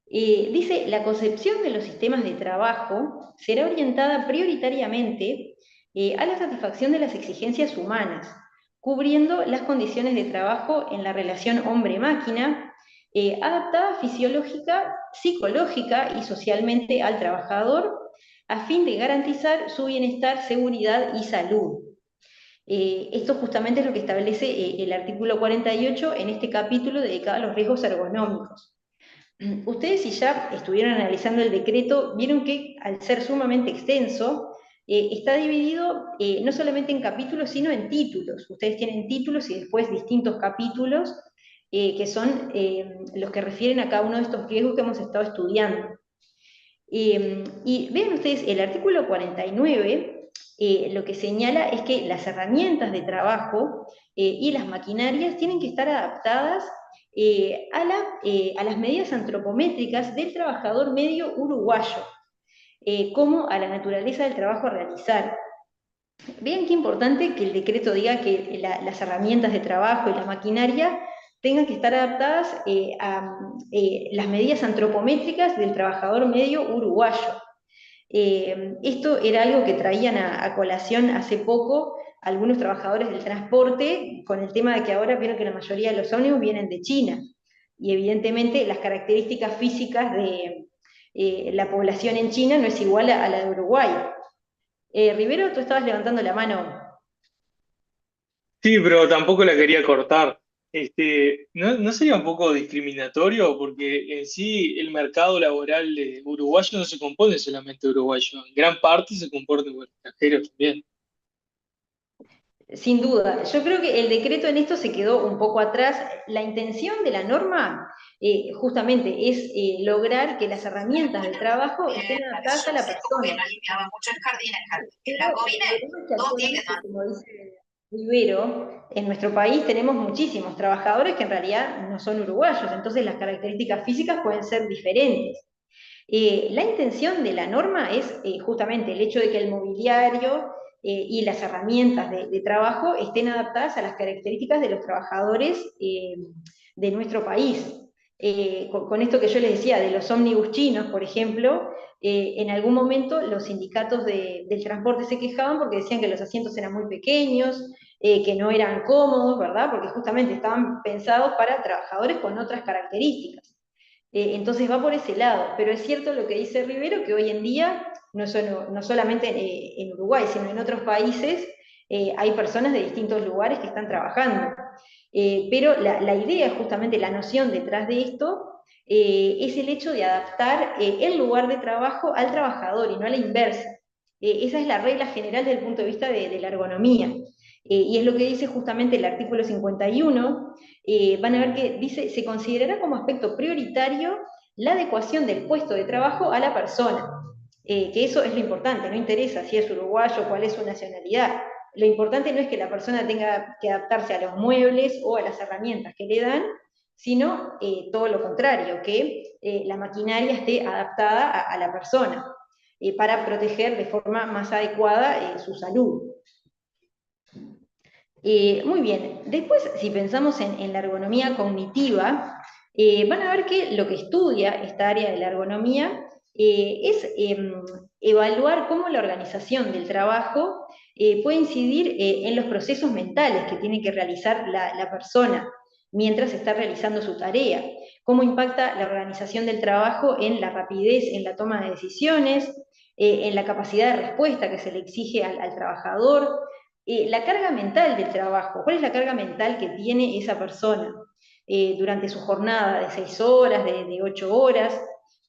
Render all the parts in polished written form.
Dice, la concepción de los sistemas de trabajo será orientada prioritariamente a la satisfacción de las exigencias humanas, cubriendo las condiciones de trabajo en la relación hombre-máquina, adaptada fisiológica, psicológica y socialmente al trabajador, a fin de garantizar su bienestar, seguridad y salud. Esto justamente es lo que establece el artículo 48 en este capítulo dedicado a los riesgos ergonómicos. Ustedes, si ya estuvieron analizando el decreto, vieron que al ser sumamente extenso, está dividido no solamente en capítulos, sino en títulos. Ustedes tienen títulos y después distintos capítulos que son los que refieren a cada uno de estos riesgos que hemos estado estudiando. Y vean ustedes, el artículo 49 lo que señala es que las herramientas de trabajo y las maquinarias tienen que estar adaptadas a las medidas antropométricas del trabajador medio uruguayo, como a la naturaleza del trabajo a realizar. Vean qué importante que el decreto diga que las herramientas de trabajo y la maquinaria tengan que estar adaptadas a las medidas antropométricas del trabajador medio uruguayo. Esto era algo que traían a colación hace poco algunos trabajadores del transporte con el tema de que ahora vieron que la mayoría de los ómnibus vienen de China y evidentemente las características físicas de la población en China no es igual a la de Uruguay. Rivero, tú estabas levantando la mano. Sí, pero tampoco la quería cortar. ¿No sería un poco discriminatorio? Porque en sí el mercado laboral uruguayo no se compone solamente de uruguayo, en gran parte se compone por extranjeros también. Sin duda, yo creo que el decreto en esto se quedó un poco atrás. La intención de la norma justamente es lograr que las herramientas del trabajo estén adaptadas a la persona. Pero el problema es que actualmente, como dice Rivero, en nuestro país tenemos muchísimos trabajadores que en realidad no son uruguayos, entonces las características físicas pueden ser diferentes. La intención de la norma es justamente el hecho de que el mobiliario y las herramientas de trabajo estén adaptadas a las características de los trabajadores de nuestro país. Con esto que yo les decía de los ómnibus chinos, por ejemplo, en algún momento los sindicatos del transporte se quejaban porque decían que los asientos eran muy pequeños, que no eran cómodos, ¿verdad? Porque justamente estaban pensados para trabajadores con otras características. Entonces va por ese lado, pero es cierto lo que dice Rivero, que hoy en día, no solamente en Uruguay, sino en otros países, hay personas de distintos lugares que están trabajando. Pero la idea, justamente la noción detrás de esto, es el hecho de adaptar el lugar de trabajo al trabajador y no a la inversa. Esa es la regla general desde el punto de vista de la ergonomía. Y es lo que dice justamente el artículo 51. Van a ver que dice, se considerará como aspecto prioritario la adecuación del puesto de trabajo a la persona. Que eso es lo importante, no interesa si es uruguayo, cuál es su nacionalidad. Lo importante no es que la persona tenga que adaptarse a los muebles o a las herramientas que le dan, sino todo lo contrario, que la maquinaria esté adaptada a la persona para proteger de forma más adecuada su salud. Muy bien, después si pensamos en la ergonomía cognitiva, van a ver que lo que estudia esta área de la ergonomía es evaluar cómo la organización del trabajo puede incidir en los procesos mentales que tiene que realizar la persona mientras está realizando su tarea, cómo impacta la organización del trabajo en la rapidez en la toma de decisiones, en la capacidad de respuesta que se le exige al trabajador, la carga mental del trabajo, cuál es la carga mental que tiene esa persona durante su jornada de 6 horas, de 8 horas,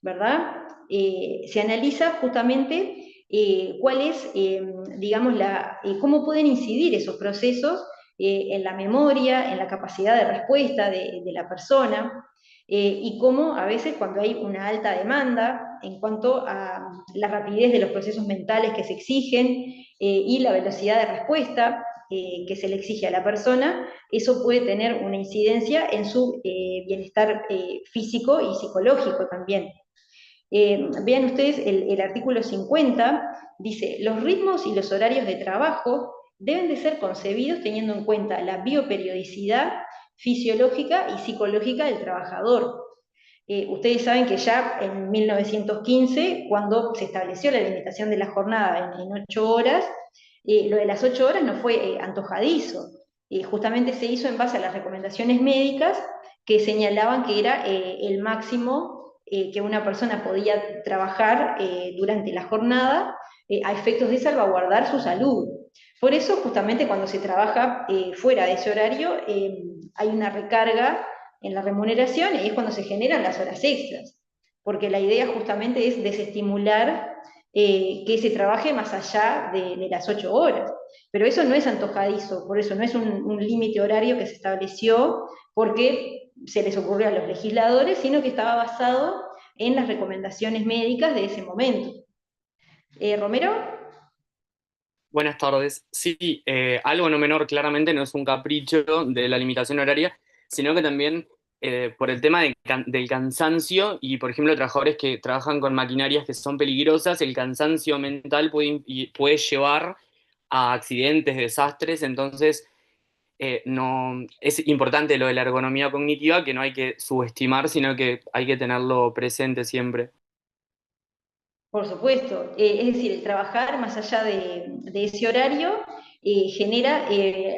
¿verdad? Se analiza justamente cuál es, digamos, cómo pueden incidir esos procesos en la memoria, en la capacidad de respuesta de la persona, y cómo a veces cuando hay una alta demanda en cuanto a la rapidez de los procesos mentales que se exigen y la velocidad de respuesta que se le exige a la persona, eso puede tener una incidencia en su bienestar físico y psicológico también. Vean ustedes el artículo 50, dice, los ritmos y los horarios de trabajo deben de ser concebidos teniendo en cuenta la bioperiodicidad fisiológica y psicológica del trabajador. Ustedes saben que ya en 1915, cuando se estableció la limitación de la jornada en 8 horas, lo de las 8 horas no fue antojadizo. Justamente se hizo en base a las recomendaciones médicas que señalaban que era el máximo que una persona podía trabajar durante la jornada a efectos de salvaguardar su salud. Por eso, justamente cuando se trabaja fuera de ese horario, hay una recarga en la remuneración y es cuando se generan las horas extras, porque la idea justamente es desestimular que se trabaje más allá de las 8 horas. Pero eso no es antojadizo, por eso no es un límite horario que se estableció porque se les ocurrió a los legisladores, sino que estaba basado en las recomendaciones médicas de ese momento. Romero. Buenas tardes. Sí, algo no menor claramente no es un capricho de la limitación horaria, sino que también por el tema del cansancio y, por ejemplo, trabajadores que trabajan con maquinarias que son peligrosas, el cansancio mental puede llevar a accidentes, desastres, entonces no, es importante lo de la ergonomía cognitiva que no hay que subestimar, sino que hay que tenerlo presente siempre. Por supuesto, es decir, el trabajar más allá de ese horario genera,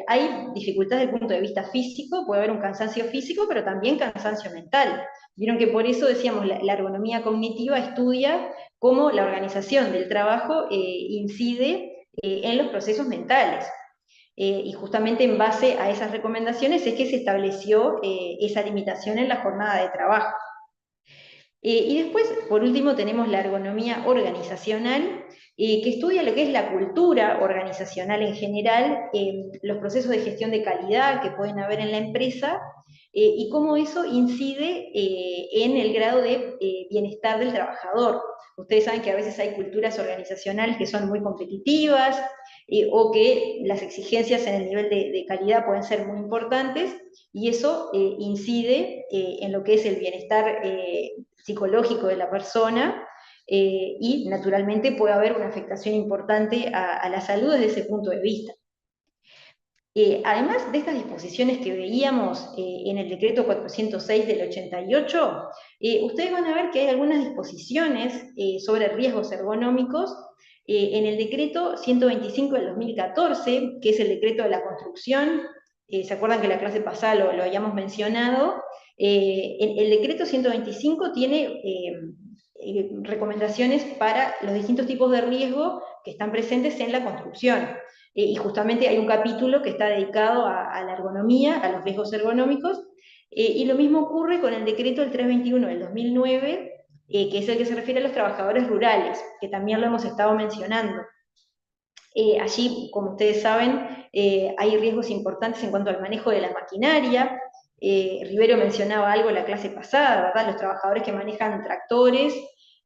hay dificultades desde el punto de vista físico, puede haber un cansancio físico, pero también cansancio mental. Vieron que por eso decíamos, la ergonomía cognitiva estudia cómo la organización del trabajo incide en los procesos mentales. Y justamente en base a esas recomendaciones es que se estableció esa limitación en la jornada de trabajo. Y después, por último, tenemos la ergonomía organizacional, que estudia lo que es la cultura organizacional en general, los procesos de gestión de calidad que pueden haber en la empresa, y cómo eso incide en el grado de bienestar del trabajador. Ustedes saben que a veces hay culturas organizacionales que son muy competitivas, o que las exigencias en el nivel de calidad pueden ser muy importantes, y eso incide en lo que es el bienestar psicológico de la persona, y naturalmente puede haber una afectación importante a la salud desde ese punto de vista. Además de estas disposiciones que veíamos en el decreto 406 del 88, ustedes van a ver que hay algunas disposiciones sobre riesgos ergonómicos en el decreto 125 del 2014, que es el decreto de la construcción. ¿Se acuerdan que la clase pasada lo habíamos mencionado? El decreto 125 tiene recomendaciones para los distintos tipos de riesgo que están presentes en la construcción. Y justamente hay un capítulo que está dedicado a la ergonomía, a los riesgos ergonómicos, y lo mismo ocurre con el decreto del 321 del 2009, que es el que se refiere a los trabajadores rurales, que también lo hemos estado mencionando. Allí, como ustedes saben, hay riesgos importantes en cuanto al manejo de la maquinaria. Rivero mencionaba algo en la clase pasada, ¿verdad? Los trabajadores que manejan tractores,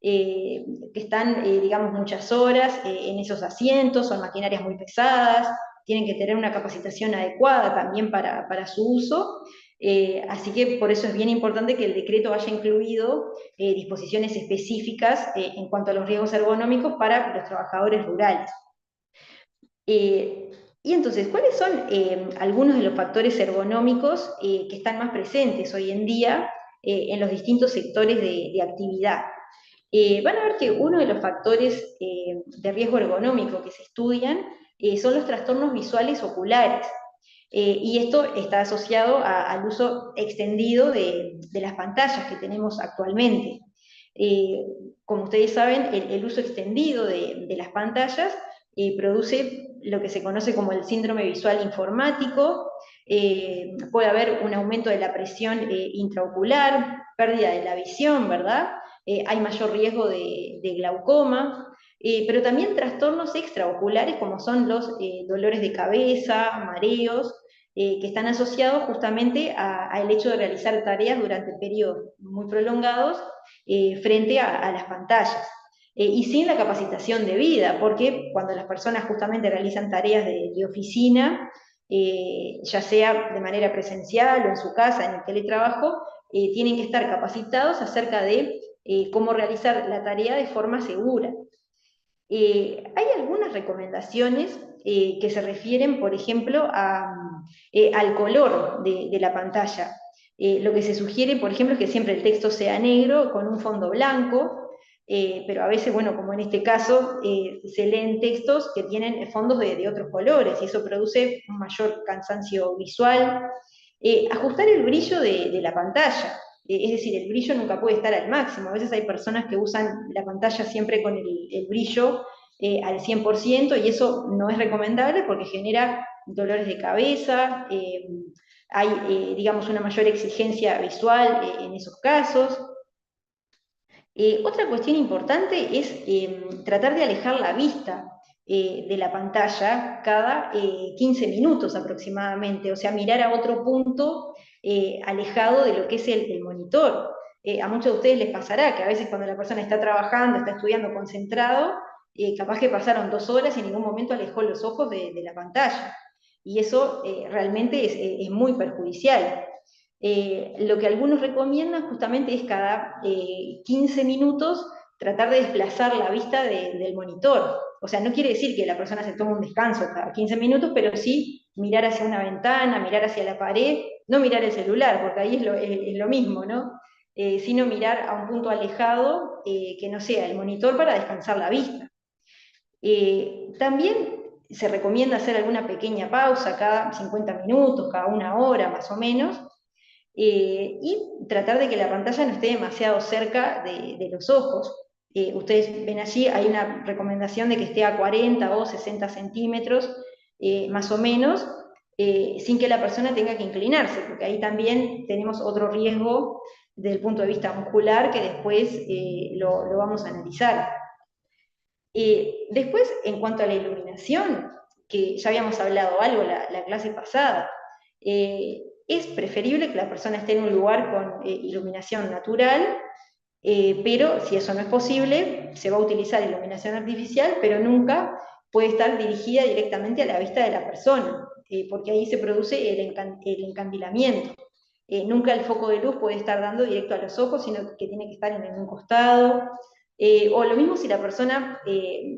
que están, digamos, muchas horas en esos asientos, son maquinarias muy pesadas, tienen que tener una capacitación adecuada también para su uso. Así que por eso es bien importante que el decreto haya incluido disposiciones específicas en cuanto a los riesgos ergonómicos para los trabajadores rurales. Y entonces, ¿cuáles son algunos de los factores ergonómicos que están más presentes hoy en día en los distintos sectores de actividad? Van a ver que uno de los factores de riesgo ergonómico que se estudian son los trastornos visuales oculares. Y esto está asociado al uso extendido de las pantallas que tenemos actualmente. Como ustedes saben, el uso extendido de las pantallas produce lo que se conoce como el síndrome visual informático. Puede haber un aumento de la presión intraocular, pérdida de la visión, ¿verdad? Hay mayor riesgo de glaucoma, pero también trastornos extraoculares como son los dolores de cabeza, mareos, que están asociados justamente al hecho de realizar tareas durante periodos muy prolongados frente a las pantallas. Y sin la capacitación debida, porque cuando las personas justamente realizan tareas de oficina, ya sea de manera presencial o en su casa, en el teletrabajo, tienen que estar capacitados acerca de cómo realizar la tarea de forma segura. Hay algunas recomendaciones que se refieren, por ejemplo, al color de la pantalla. Lo que se sugiere, por ejemplo, es que siempre el texto sea negro con un fondo blanco, pero a veces, bueno, como en este caso, se leen textos que tienen fondos de otros colores y eso produce un mayor cansancio visual. Ajustar el brillo de la pantalla, es decir, el brillo nunca puede estar al máximo. A veces hay personas que usan la pantalla siempre con el brillo al 100% y eso no es recomendable porque genera dolores de cabeza, hay, digamos, una mayor exigencia visual en esos casos. Otra cuestión importante es tratar de alejar la vista de la pantalla cada 15 minutos aproximadamente, o sea, mirar a otro punto alejado de lo que es el monitor. A muchos de ustedes les pasará que a veces cuando la persona está trabajando, está estudiando concentrado, capaz que pasaron 2 horas y en ningún momento alejó los ojos de la pantalla. Y eso realmente es muy perjudicial. Lo que algunos recomiendan justamente es cada 15 minutos tratar de desplazar la vista del monitor. O sea, no quiere decir que la persona se tome un descanso cada 15 minutos, pero sí mirar hacia una ventana, mirar hacia la pared, no mirar el celular, porque ahí es lo mismo, ¿no? Sino mirar a un punto alejado que no sea el monitor para descansar la vista. También se recomienda hacer alguna pequeña pausa cada 50 minutos, cada 1 hora más o menos, y tratar de que la pantalla no esté demasiado cerca de los ojos. Ustedes ven allí, hay una recomendación de que esté a 40 o 60 centímetros, más o menos, sin que la persona tenga que inclinarse, porque ahí también tenemos otro riesgo desde el punto de vista muscular que después lo vamos a analizar. Después, en cuanto a la iluminación, que ya habíamos hablado algo la clase pasada, es preferible que la persona esté en un lugar con iluminación natural, pero si eso no es posible, se va a utilizar iluminación artificial, pero nunca puede estar dirigida directamente a la vista de la persona, porque ahí se produce el encandilamiento. Nunca el foco de luz puede estar dando directo a los ojos, sino que tiene que estar en un costado. O lo mismo si la persona,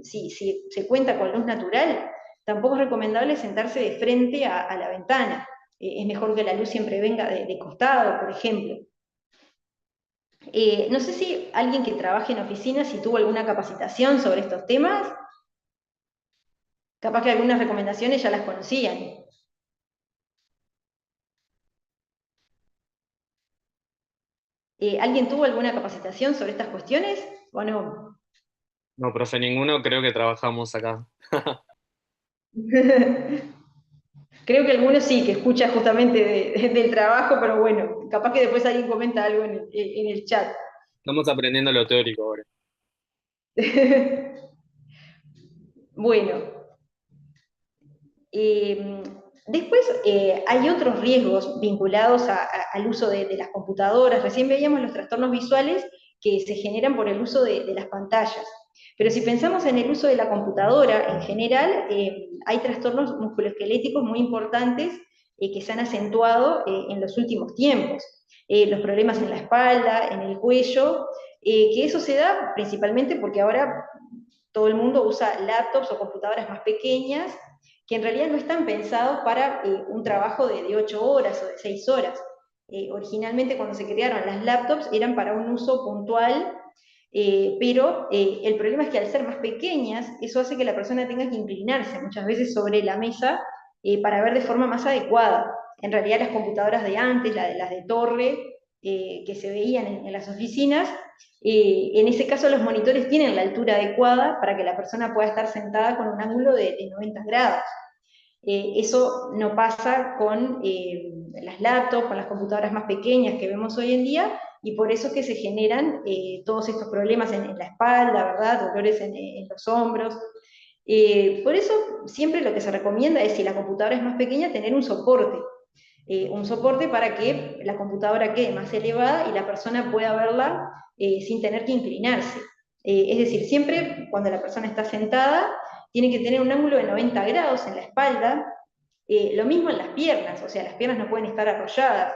si se cuenta con luz natural, tampoco es recomendable sentarse de frente a la ventana. Es mejor que la luz siempre venga de costado, por ejemplo. No sé si alguien que trabaje en oficinas, si tuvo alguna capacitación sobre estos temas, capaz que algunas recomendaciones ya las conocían. ¿Alguien tuvo alguna capacitación sobre estas cuestiones o no? No, profe, ninguno, creo que trabajamos acá. Creo que algunos sí, que escucha justamente del trabajo, pero bueno, capaz que después alguien comenta algo en el chat. Estamos aprendiendo lo teórico ahora. Bueno, eh, después hay otros riesgos vinculados al uso de las computadoras. Recién veíamos los trastornos visuales que se generan por el uso de las pantallas. Pero si pensamos en el uso de la computadora en general, hay trastornos musculoesqueléticos muy importantes que se han acentuado en los últimos tiempos. Los problemas en la espalda, en el cuello, que eso se da principalmente porque ahora todo el mundo usa laptops o computadoras más pequeñas que en realidad no están pensados para un trabajo de 8 horas o de 6 horas. Originalmente cuando se crearon las laptops eran para un uso puntual, pero el problema es que al ser más pequeñas, eso hace que la persona tenga que inclinarse muchas veces sobre la mesa para ver de forma más adecuada. En realidad las computadoras de antes, las de torre, que se veían en las oficinas, en ese caso los monitores tienen la altura adecuada para que la persona pueda estar sentada con un ángulo de 90 grados. Eso no pasa con las laptops, con las computadoras más pequeñas que vemos hoy en día, y por eso es que se generan todos estos problemas en la espalda, ¿verdad? Dolores en los hombros. Por eso siempre lo que se recomienda es, si la computadora es más pequeña, tener un soporte para que la computadora quede más elevada y la persona pueda verla sin tener que inclinarse. Es decir, siempre cuando la persona está sentada, tiene que tener un ángulo de 90 grados en la espalda, lo mismo en las piernas, o sea, las piernas no pueden estar arrolladas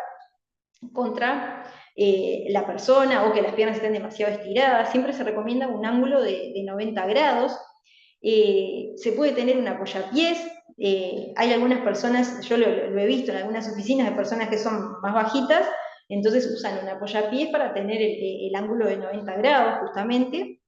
contra la persona o que las piernas estén demasiado estiradas, siempre se recomienda un ángulo de 90 grados. Se puede tener un apoyapiés, hay algunas personas, yo lo he visto en algunas oficinas de personas que son más bajitas, Entonces usan un apoyapiés para tener el ángulo de 90 grados justamente.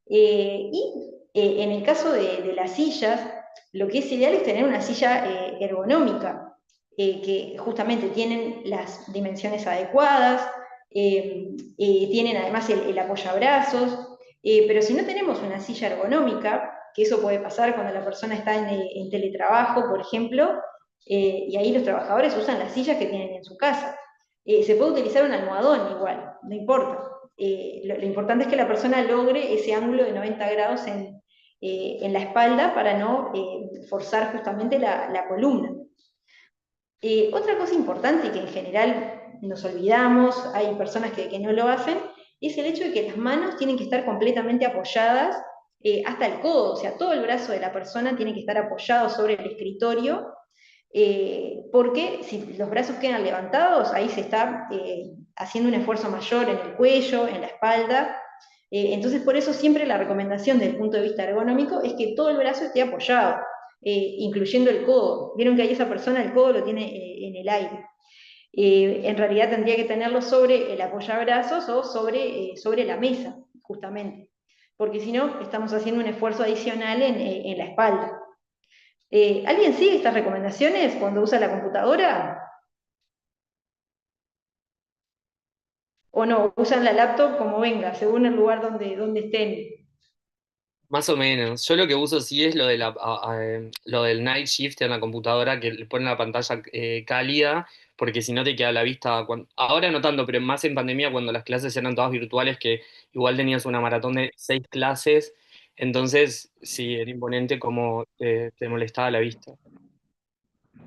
En el caso de las sillas, lo que es ideal es tener una silla ergonómica, que justamente tienen las dimensiones adecuadas, tienen además el apoyabrazos, pero si no tenemos una silla ergonómica, que eso puede pasar cuando la persona está en teletrabajo, por ejemplo, y ahí los trabajadores usan las sillas que tienen en su casa. Se puede utilizar un almohadón igual, no importa. Lo importante es que la persona logre ese ángulo de 90 grados en la espalda para no forzar justamente la columna. Otra cosa importante y que en general nos olvidamos, hay personas que no lo hacen, es el hecho de que las manos tienen que estar completamente apoyadas hasta el codo, o sea, todo el brazo de la persona tiene que estar apoyado sobre el escritorio, porque si los brazos quedan levantados, ahí se está haciendo un esfuerzo mayor en el cuello, en la espalda. Entonces, por eso siempre la recomendación desde el punto de vista ergonómico es que todo el brazo esté apoyado, incluyendo el codo. Vieron que ahí esa persona el codo lo tiene en el aire. En realidad tendría que tenerlo sobre el apoyabrazos o sobre la mesa, justamente, porque si no, estamos haciendo un esfuerzo adicional en la espalda. ¿Alguien sigue estas recomendaciones cuando usa la computadora? ¿O no? ¿Usan la laptop como venga, según el lugar donde estén? Más o menos. Yo lo que uso sí es lo del night shift en la computadora, que le pone la pantalla cálida, porque si no te queda la vista. Ahora no tanto, pero más en pandemia, cuando las clases eran todas virtuales, que igual tenías una maratón de 6 clases, entonces sí, era imponente como te molestaba la vista.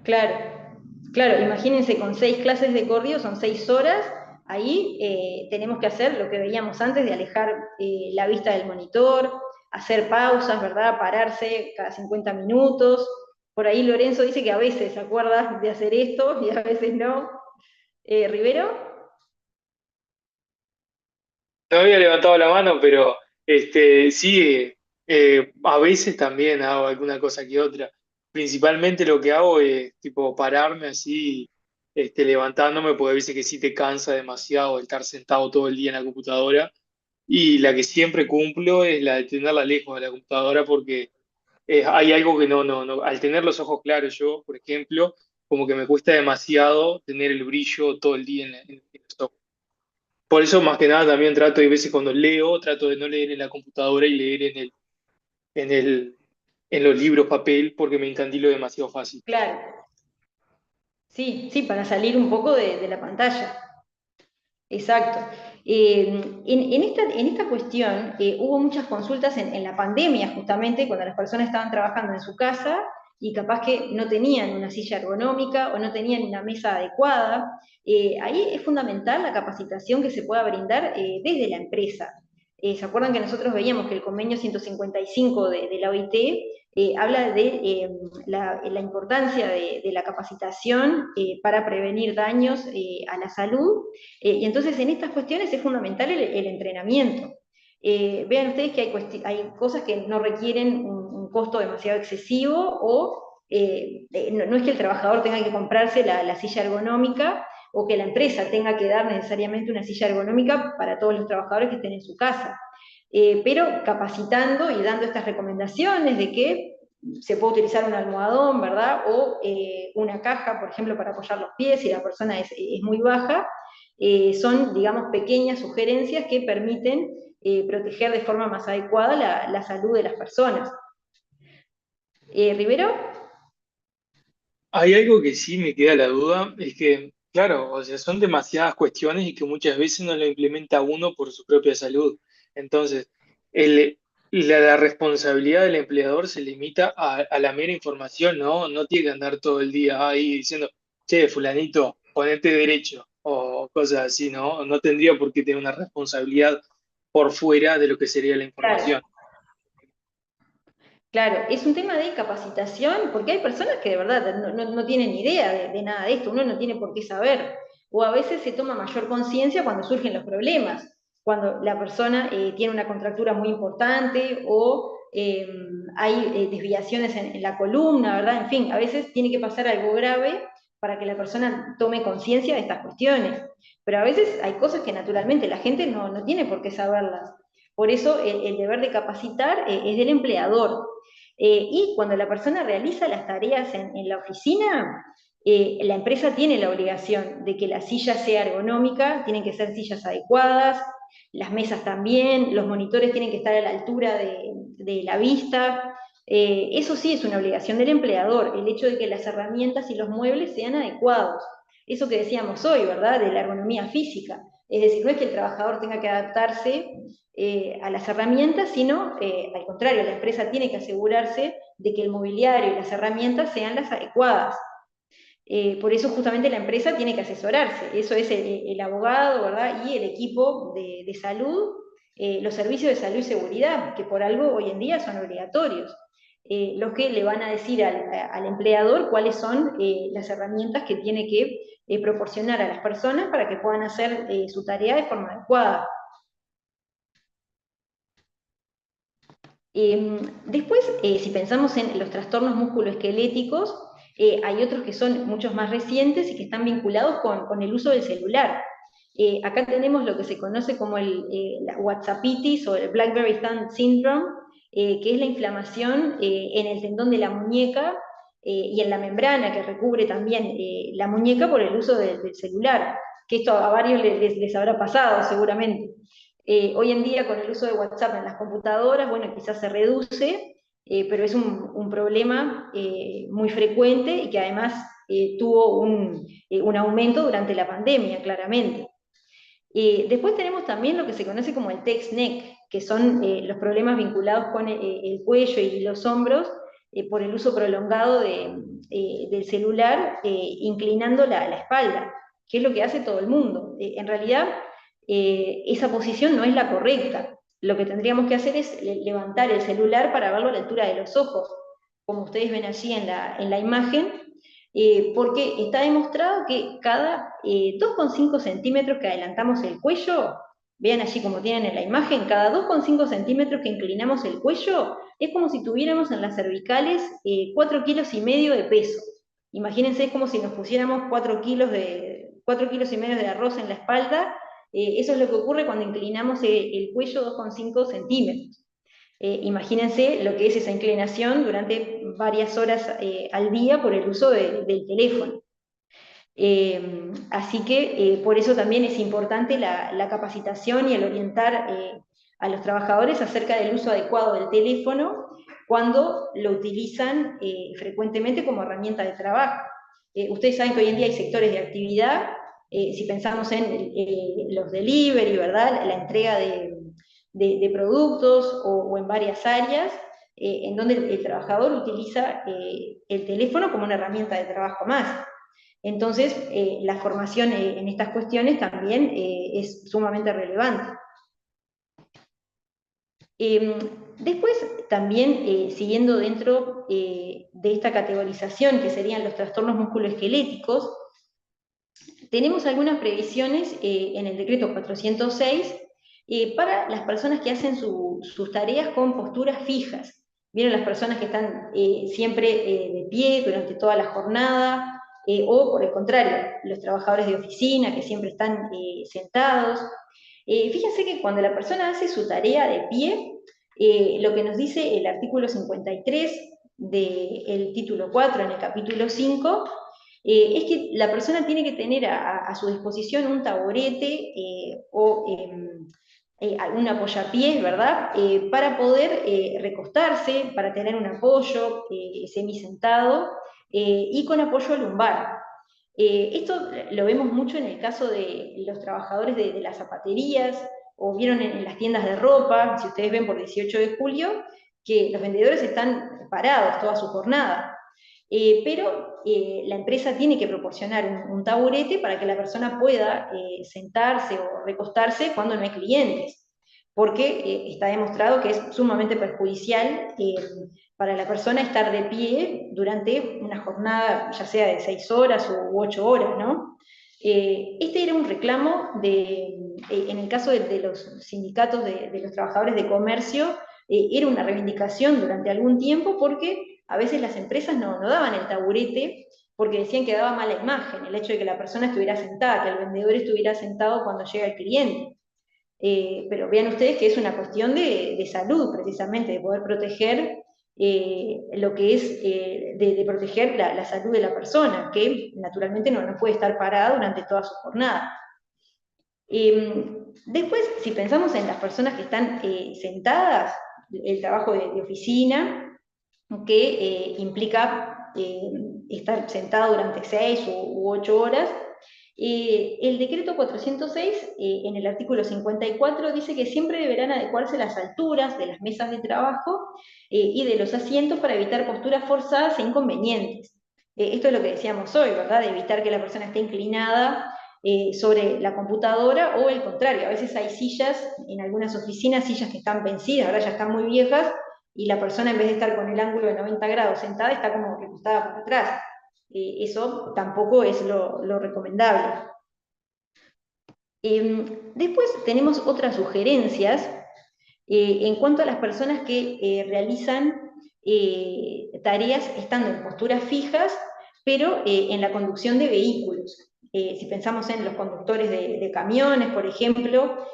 Claro, claro, imagínense con 6 clases de corrido, son 6 horas, ahí tenemos que hacer lo que veíamos antes de alejar la vista del monitor, hacer pausas, ¿verdad? Pararse cada 50 minutos. Por ahí Lorenzo dice que a veces se acuerda de hacer esto y a veces no. ¿Rivero? No había levantado la mano, pero sí, a veces también hago alguna cosa que otra. Principalmente lo que hago es tipo pararme así, levantándome, porque a veces que sí te cansa demasiado el estar sentado todo el día en la computadora. Y la que siempre cumplo es la de tenerla lejos de la computadora, porque hay algo que no, al tener los ojos claros yo, por ejemplo, como que me cuesta demasiado tener el brillo todo el día en los ojos. Por eso, más que nada, también trato, de veces cuando leo, trato de no leer en la computadora y leer en el, en los libros papel, porque me encandilo demasiado fácil. Claro, sí, sí, para salir un poco de la pantalla. Exacto. En esta cuestión hubo muchas consultas en la pandemia, justamente, cuando las personas estaban trabajando en su casa y capaz que no tenían una silla ergonómica o no tenían una mesa adecuada. Ahí es fundamental la capacitación que se pueda brindar desde la empresa. ¿Se acuerdan que nosotros veíamos que el convenio 155 de la OIT habla de la importancia de la capacitación para prevenir daños a la salud? Y entonces en estas cuestiones es fundamental el entrenamiento. Vean ustedes que hay cosas que no requieren un costo demasiado excesivo o no es que el trabajador tenga que comprarse la silla ergonómica o que la empresa tenga que dar necesariamente una silla ergonómica para todos los trabajadores que estén en su casa. Pero capacitando y dando estas recomendaciones de que se puede utilizar un almohadón, ¿verdad? O una caja, por ejemplo, para apoyar los pies si la persona es muy baja. Son, digamos, pequeñas sugerencias que permiten proteger de forma más adecuada la salud de las personas. ¿Rivero? Hay algo que sí me queda la duda, es que, claro, o sea, son demasiadas cuestiones y que muchas veces no lo implementa uno por su propia salud. Entonces, el, la responsabilidad del empleador se limita a la mera información, ¿no? No tiene que andar todo el día ahí diciendo, che, fulanito, ponete derecho, o cosas así, ¿no? No tendría por qué tener una responsabilidad por fuera de lo que sería la Claro. información. Claro, es un tema de capacitación, porque hay personas que de verdad no tienen idea de nada de esto, uno no tiene por qué saber, o a veces se toma mayor conciencia cuando surgen los problemas, cuando la persona tiene una contractura muy importante o hay desviaciones en la columna, ¿verdad? En fin, a veces tiene que pasar algo grave para que la persona tome conciencia de estas cuestiones. Pero a veces hay cosas que naturalmente la gente no tiene por qué saberlas. Por eso el deber de capacitar es del empleador. Y cuando la persona realiza las tareas en la oficina, la empresa tiene la obligación de que la silla sea ergonómica, tienen que ser sillas adecuadas, las mesas también, los monitores tienen que estar a la altura de la vista. Eso sí es una obligación del empleador, el hecho de que las herramientas y los muebles sean adecuados. Eso que decíamos hoy, ¿verdad? De la ergonomía física. Es decir, no es que el trabajador tenga que adaptarse a las herramientas, sino al contrario, la empresa tiene que asegurarse de que el mobiliario y las herramientas sean las adecuadas. Por eso justamente la empresa tiene que asesorarse, eso es el abogado, ¿verdad? Y el equipo de salud, los servicios de salud y seguridad, que por algo hoy en día son obligatorios, los que le van a decir al empleador cuáles son las herramientas que tiene que proporcionar a las personas para que puedan hacer su tarea de forma adecuada. Después, si pensamos en los trastornos musculoesqueléticos, hay otros que son muchos más recientes y que están vinculados con el uso del celular. Acá tenemos lo que se conoce como la WhatsAppitis o el BlackBerry Thumb Syndrome, que es la inflamación en el tendón de la muñeca y en la membrana que recubre también la muñeca por el uso del celular, que esto a varios les habrá pasado seguramente. Hoy en día con el uso de WhatsApp en las computadoras, bueno, quizás se reduce, pero es un problema muy frecuente y que además tuvo un aumento durante la pandemia, claramente. Después tenemos también lo que se conoce como el text neck, que son los problemas vinculados con el cuello y los hombros por el uso prolongado del celular, inclinando la espalda, que es lo que hace todo el mundo. En realidad, esa posición no es la correcta. Lo que tendríamos que hacer es levantar el celular para verlo a la altura de los ojos, como ustedes ven allí en la imagen, porque está demostrado que cada 2,5 centímetros que adelantamos el cuello, vean allí como tienen en la imagen, cada 2,5 centímetros que inclinamos el cuello, es como si tuviéramos en las cervicales 4,5 kilos de peso. Imagínense, es como si nos pusiéramos 4,5 kilos de arroz en la espalda. Eso es lo que ocurre cuando inclinamos el cuello 2,5 centímetros. Imagínense lo que es esa inclinación durante varias horas al día por el uso del teléfono. Así que por eso también es importante la capacitación y el orientar a los trabajadores acerca del uso adecuado del teléfono cuando lo utilizan frecuentemente como herramienta de trabajo. Ustedes saben que hoy en día hay sectores de actividad, si pensamos en los delivery, ¿verdad? La entrega de productos o en varias áreas, en donde el trabajador utiliza el teléfono como una herramienta de trabajo más. Entonces, la formación en estas cuestiones también es sumamente relevante. Después, también siguiendo dentro de esta categorización, que serían los trastornos musculoesqueléticos, tenemos algunas previsiones en el decreto 406 para las personas que hacen sus tareas con posturas fijas. Vieron las personas que están siempre de pie durante toda la jornada, o por el contrario, los trabajadores de oficina que siempre están sentados. Fíjense que cuando la persona hace su tarea de pie, lo que nos dice el artículo 53 del título 4 en el capítulo 5, es que la persona tiene que tener a su disposición un taburete o un apoyapiés, ¿verdad? Para poder recostarse, para tener un apoyo semisentado y con apoyo lumbar. Esto lo vemos mucho en el caso de los trabajadores de las zapaterías, o vieron en las tiendas de ropa, si ustedes ven por 18 de julio, que los vendedores están parados toda su jornada. Pero la empresa tiene que proporcionar un taburete para que la persona pueda sentarse o recostarse cuando no hay clientes, porque está demostrado que es sumamente perjudicial para la persona estar de pie durante una jornada, ya sea de 6 horas u 8 horas, ¿no? Este era un reclamo en el caso de los sindicatos de los trabajadores de comercio, era una reivindicación durante algún tiempo porque a veces las empresas no daban el taburete porque decían que daba mala imagen el hecho de que la persona estuviera sentada, que el vendedor estuviera sentado cuando llega el cliente. Pero vean ustedes que es una cuestión de salud, precisamente, de poder proteger lo que es, de proteger la salud de la persona, que naturalmente no puede estar parada durante toda su jornada. Después, si pensamos en las personas que están sentadas, el trabajo de oficina, que implica estar sentado durante 6 u 8 horas, el decreto 406, en el artículo 54, dice que siempre deberán adecuarse las alturas de las mesas de trabajo y de los asientos para evitar posturas forzadas e inconvenientes. Esto es lo que decíamos hoy, ¿verdad? De evitar que la persona esté inclinada sobre la computadora, o el contrario, a veces hay sillas, en algunas oficinas, sillas que están vencidas, ahora ya están muy viejas, y la persona, en vez de estar con el ángulo de 90 grados sentada, está como recostada por atrás. Eso tampoco es lo recomendable. Después tenemos otras sugerencias en cuanto a las personas que realizan tareas estando en posturas fijas, pero en la conducción de vehículos. Si pensamos en los conductores de camiones, por ejemplo,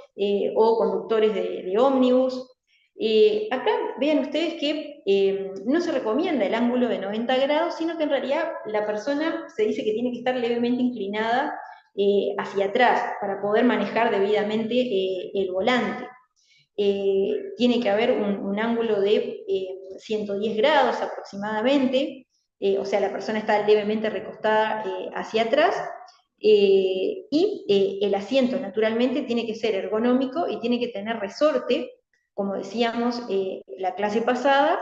o conductores de ómnibus. Acá vean ustedes que no se recomienda el ángulo de 90 grados, sino que en realidad la persona se dice que tiene que estar levemente inclinada hacia atrás para poder manejar debidamente el volante. Tiene que haber un ángulo de 110 grados aproximadamente, o sea, la persona está levemente recostada hacia atrás, y el asiento naturalmente tiene que ser ergonómico y tiene que tener resorte, como decíamos la clase pasada,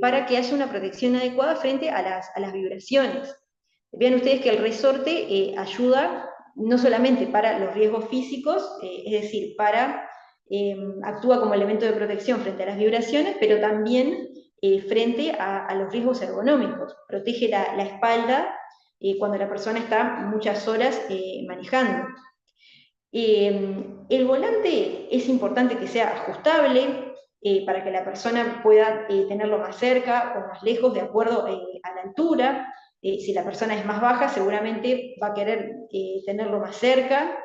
para que haya una protección adecuada frente a las vibraciones. Vean ustedes que el resorte ayuda no solamente para los riesgos físicos, es decir, actúa como elemento de protección frente a las vibraciones, pero también frente a los riesgos ergonómicos. Protege la espalda cuando la persona está muchas horas manejando. El volante es importante que sea ajustable para que la persona pueda tenerlo más cerca o más lejos de acuerdo a la altura. Si la persona es más baja, seguramente va a querer tenerlo más cerca.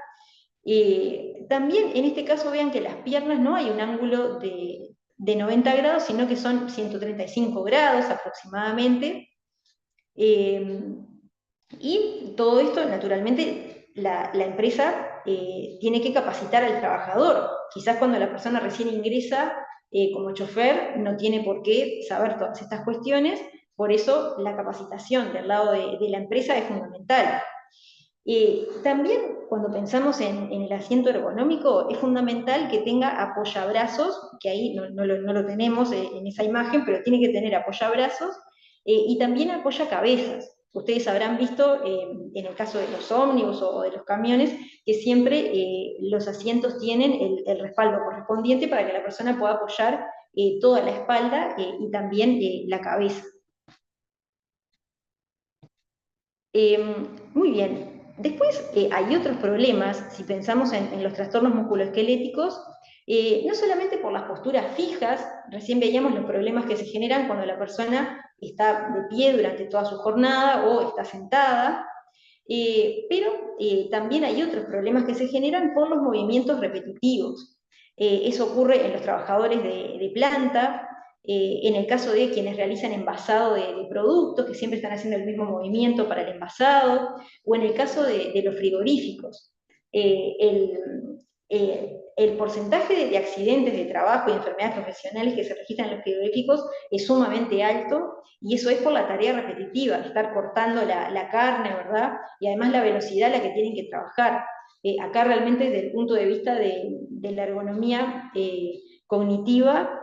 También en este caso vean que las piernas no hay un ángulo de 90 grados, sino que son 135 grados aproximadamente. Y todo esto, naturalmente, la empresa tiene que capacitar al trabajador. Quizás cuando la persona recién ingresa como chofer no tiene por qué saber todas estas cuestiones, por eso la capacitación del lado de la empresa es fundamental. También cuando pensamos en el asiento ergonómico, es fundamental que tenga apoyabrazos, que ahí no lo tenemos en esa imagen, pero tiene que tener apoyabrazos, y también apoyacabezas. Ustedes habrán visto en el caso de los ómnibus o de los camiones que siempre los asientos tienen el respaldo correspondiente para que la persona pueda apoyar toda la espalda y también la cabeza. Muy bien. Después hay otros problemas, si pensamos en los trastornos musculoesqueléticos, no solamente por las posturas fijas, recién veíamos los problemas que se generan cuando la persona está de pie durante toda su jornada o está sentada, pero también hay otros problemas que se generan por los movimientos repetitivos. Eso ocurre en los trabajadores de planta, en el caso de quienes realizan envasado de productos, que siempre están haciendo el mismo movimiento para el envasado, o en el caso de los frigoríficos. El porcentaje de accidentes de trabajo y enfermedades profesionales que se registran en los frigoríficos es sumamente alto, y eso es por la tarea repetitiva, estar cortando la carne, ¿verdad? Y además la velocidad a la que tienen que trabajar. Acá realmente desde el punto de vista de la ergonomía cognitiva,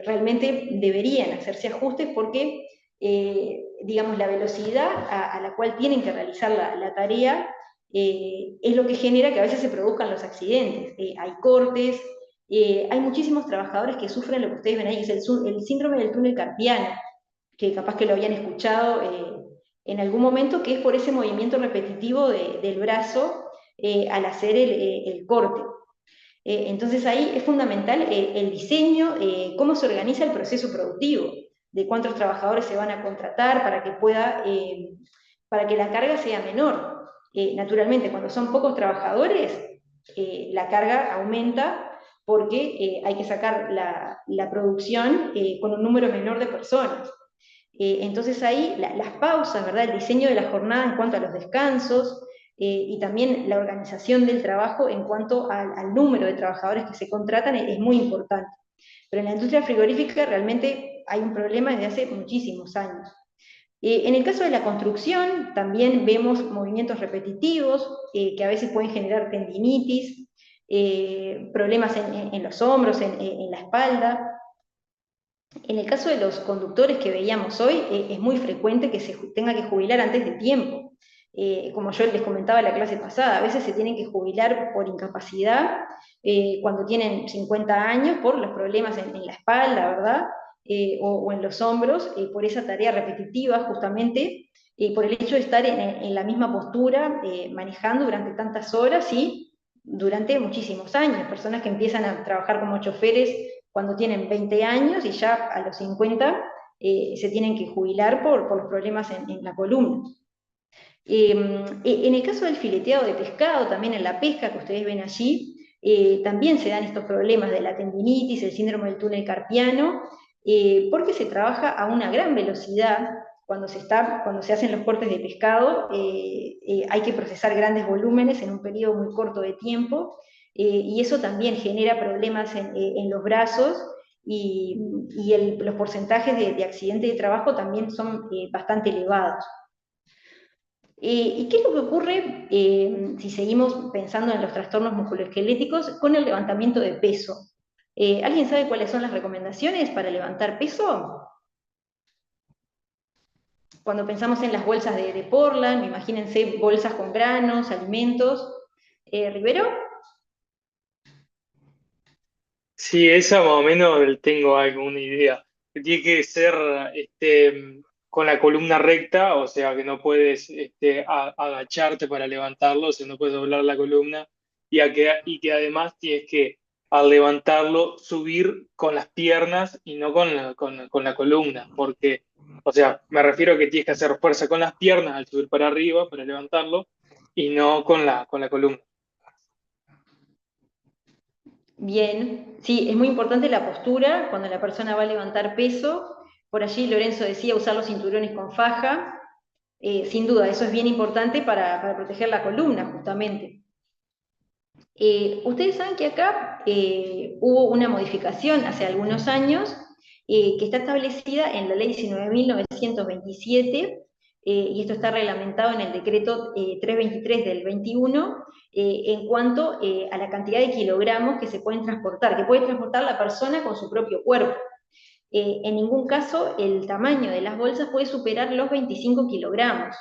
realmente deberían hacerse ajustes porque, digamos, la velocidad a la cual tienen que realizar la tarea es lo que genera que a veces se produzcan los accidentes. Hay cortes, hay muchísimos trabajadores que sufren lo que ustedes ven ahí, es el síndrome del túnel carpiano, que capaz que lo habían escuchado en algún momento, que es por ese movimiento repetitivo del brazo al hacer el corte. Entonces ahí es fundamental el diseño, cómo se organiza el proceso productivo, de cuántos trabajadores se van a contratar para que pueda para que la carga sea menor. Naturalmente, cuando son pocos trabajadores, la carga aumenta porque hay que sacar la producción con un número menor de personas. Entonces ahí las pausas, ¿verdad? El diseño de la jornada en cuanto a los descansos y también la organización del trabajo en cuanto al número de trabajadores que se contratan es muy importante. Pero en la industria frigorífica realmente hay un problema desde hace muchísimos años. En el caso de la construcción, también vemos movimientos repetitivos que a veces pueden generar tendinitis, problemas en los hombros, en la espalda. En el caso de los conductores que veíamos hoy, es muy frecuente que se tenga que jubilar antes de tiempo. Como yo les comentaba en la clase pasada, a veces se tienen que jubilar por incapacidad cuando tienen 50 años por los problemas en la espalda, ¿verdad? O en los hombros, por esa tarea repetitiva justamente, por el hecho de estar en la misma postura, manejando durante tantas horas y durante muchísimos años. Personas que empiezan a trabajar como choferes cuando tienen 20 años y ya a los 50 se tienen que jubilar por los problemas en la columna. En el caso del fileteado de pescado, también en la pesca que ustedes ven allí, también se dan estos problemas de la tendinitis, el síndrome del túnel carpiano, porque se trabaja a una gran velocidad. Cuando se hacen los cortes de pescado, hay que procesar grandes volúmenes en un periodo muy corto de tiempo, y eso también genera problemas en los brazos, y los porcentajes de accidente de trabajo también son bastante elevados. ¿Y qué es lo que ocurre si seguimos pensando en los trastornos musculoesqueléticos con el levantamiento de peso? ¿Alguien sabe cuáles son las recomendaciones para levantar peso? Cuando pensamos en las bolsas de Portland, imagínense bolsas con granos, alimentos. ¿Rivero? Sí, esa más o menos tengo alguna idea. Que tiene que ser con la columna recta, o sea que no puedes agacharte para levantarlo, o sea, no puedes doblar la columna, y que además tienes que, al levantarlo, subir con las piernas y no con la columna, porque, o sea, me refiero a que tienes que hacer fuerza con las piernas al subir para arriba, para levantarlo, y no con la columna. Bien, sí, es muy importante la postura cuando la persona va a levantar peso. Por allí Lorenzo decía usar los cinturones con faja. Sin duda, eso es bien importante para proteger la columna, justamente. Ustedes saben que acá hubo una modificación hace algunos años que está establecida en la ley 19.927, y esto está reglamentado en el decreto 323 del 21, en cuanto a la cantidad de kilogramos que se pueden transportar, que puede transportar la persona con su propio cuerpo. En ningún caso el tamaño de las bolsas puede superar los 25 kilogramos.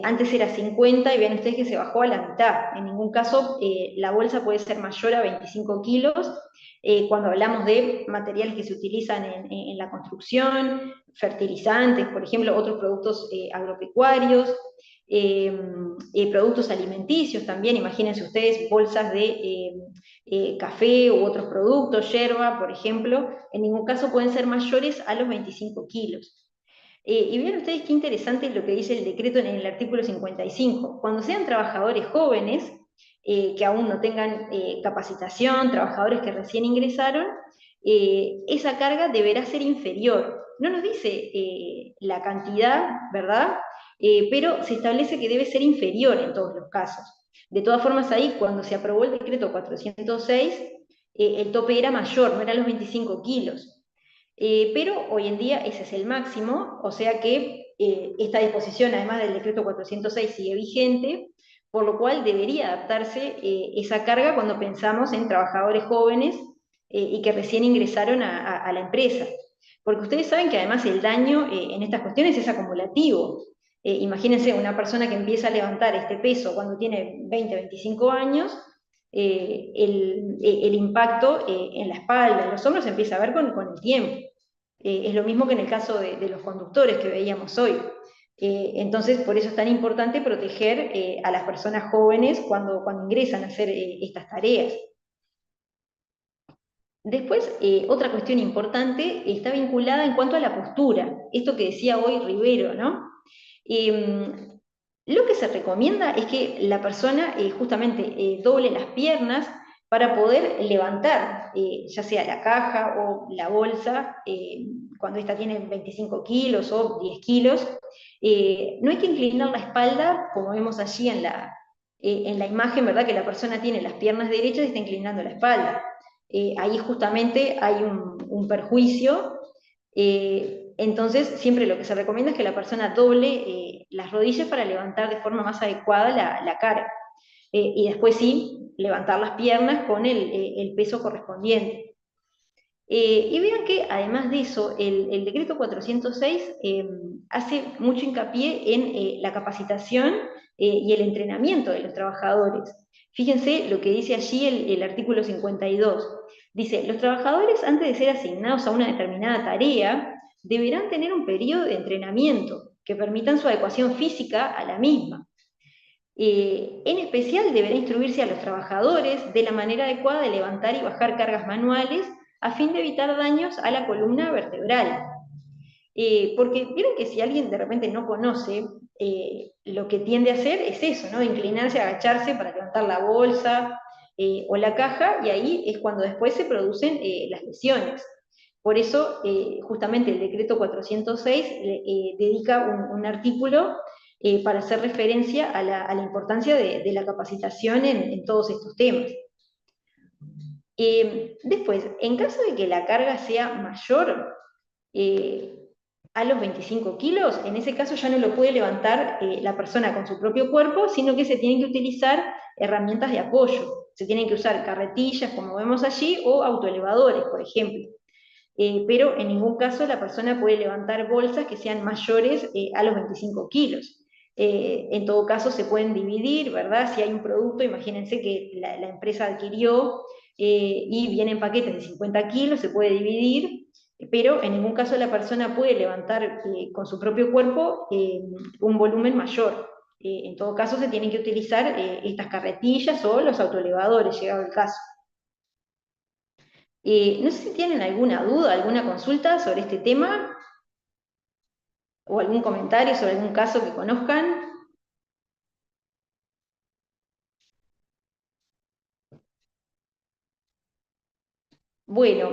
Antes era 50 y ven ustedes que se bajó a la mitad. En ningún caso la bolsa puede ser mayor a 25 kilos. Cuando hablamos de materiales que se utilizan en la construcción, fertilizantes, por ejemplo, otros productos agropecuarios, productos alimenticios también, imagínense ustedes bolsas de café u otros productos, yerba, por ejemplo, en ningún caso pueden ser mayores a los 25 kilos. Y vean ustedes qué interesante lo que dice el decreto en el artículo 55. Cuando sean trabajadores jóvenes, que aún no tengan capacitación, trabajadores que recién ingresaron, esa carga deberá ser inferior. No nos dice la cantidad, ¿verdad? Pero se establece que debe ser inferior en todos los casos. De todas formas, ahí, cuando se aprobó el decreto 406, el tope era mayor, no eran los 25 kilos. Pero hoy en día ese es el máximo, o sea que esta disposición, además del decreto 406, sigue vigente, por lo cual debería adaptarse esa carga cuando pensamos en trabajadores jóvenes y que recién ingresaron a la empresa. Porque ustedes saben que además el daño en estas cuestiones es acumulativo. Imagínense una persona que empieza a levantar este peso cuando tiene 20, 25 años, el impacto en la espalda, en los hombros, se empieza a ver con el tiempo. Es lo mismo que en el caso de los conductores que veíamos hoy. Entonces, por eso es tan importante proteger a las personas jóvenes cuando ingresan a hacer estas tareas. Después, otra cuestión importante está vinculada en cuanto a la postura, esto que decía hoy Rivero, ¿no? Lo que se recomienda es que la persona justamente doble las piernas para poder levantar, ya sea la caja o la bolsa, cuando esta tiene 25 kilos o 10 kilos. No hay que inclinar la espalda, como vemos allí en la imagen, ¿verdad? Que la persona tiene las piernas derechas y está inclinando la espalda. Ahí justamente hay un perjuicio. Entonces, siempre lo que se recomienda es que la persona doble las rodillas para levantar de forma más adecuada la carga. Y después sí, levantar las piernas con el peso correspondiente. Y vean que además de eso, el decreto 406 hace mucho hincapié en la capacitación y el entrenamiento de los trabajadores. Fíjense lo que dice allí el artículo 52. Dice, los trabajadores antes de ser asignados a una determinada tarea deberán tener un periodo de entrenamiento que permitan su adecuación física a la misma. En especial deberá instruirse a los trabajadores de la manera adecuada de levantar y bajar cargas manuales a fin de evitar daños a la columna vertebral. Porque vieron que si alguien de repente no conoce, lo que tiende a hacer es eso, ¿no? Inclinarse, agacharse para levantar la bolsa o la caja, y ahí es cuando después se producen las lesiones. Por eso, justamente el decreto 406 dedica un artículo para hacer referencia a la importancia de la capacitación en todos estos temas. Después, en caso de que la carga sea mayor a los 25 kilos, en ese caso ya no lo puede levantar la persona con su propio cuerpo, sino que se tienen que utilizar herramientas de apoyo. Se tienen que usar carretillas, como vemos allí, o autoelevadores, por ejemplo. Pero en ningún caso la persona puede levantar bolsas que sean mayores a los 25 kilos. En todo caso se pueden dividir, ¿verdad? Si hay un producto, imagínense que la empresa adquirió y vienen paquetes de 50 kilos, se puede dividir, pero en ningún caso la persona puede levantar con su propio cuerpo un volumen mayor. En todo caso se tienen que utilizar estas carretillas o los autoelevadores, llegado el caso. No sé si tienen alguna duda, alguna consulta sobre este tema, o algún comentario sobre algún caso que conozcan. Bueno,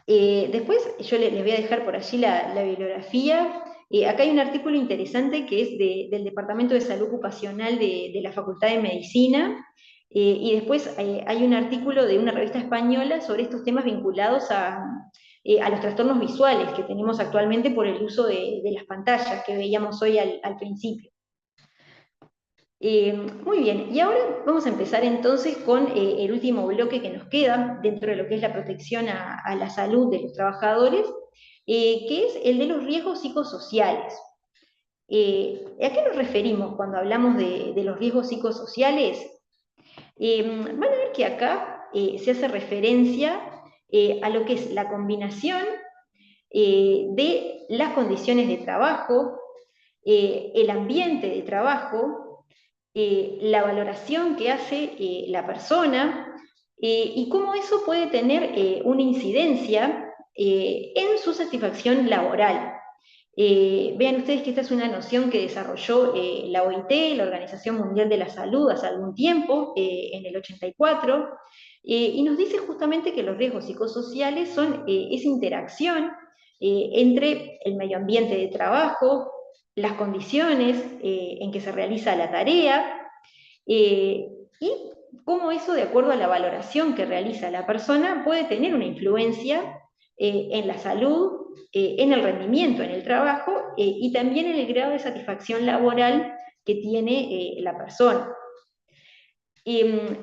después yo les voy a dejar por allí la bibliografía. Acá hay un artículo interesante que es del Departamento de Salud Ocupacional de la Facultad de Medicina, y después hay un artículo de una revista española sobre estos temas vinculados a los trastornos visuales que tenemos actualmente por el uso de las pantallas que veíamos hoy al principio. Muy bien, y ahora vamos a empezar entonces con el último bloque que nos queda dentro de lo que es la protección a la salud de los trabajadores, que es el de los riesgos psicosociales. ¿A qué nos referimos cuando hablamos de los riesgos psicosociales? Van a ver que acá se hace referencia a lo que es la combinación de las condiciones de trabajo, el ambiente de trabajo, la valoración que hace la persona y cómo eso puede tener una incidencia en su satisfacción laboral. Vean ustedes que esta es una noción que desarrolló la OIT, la Organización Mundial de la Salud, hace algún tiempo, en el 84, y nos dice justamente que los riesgos psicosociales son esa interacción entre el medio ambiente de trabajo, las condiciones en que se realiza la tarea, y cómo eso, de acuerdo a la valoración que realiza la persona, puede tener una influencia en la salud, en el rendimiento en el trabajo y también en el grado de satisfacción laboral que tiene la persona.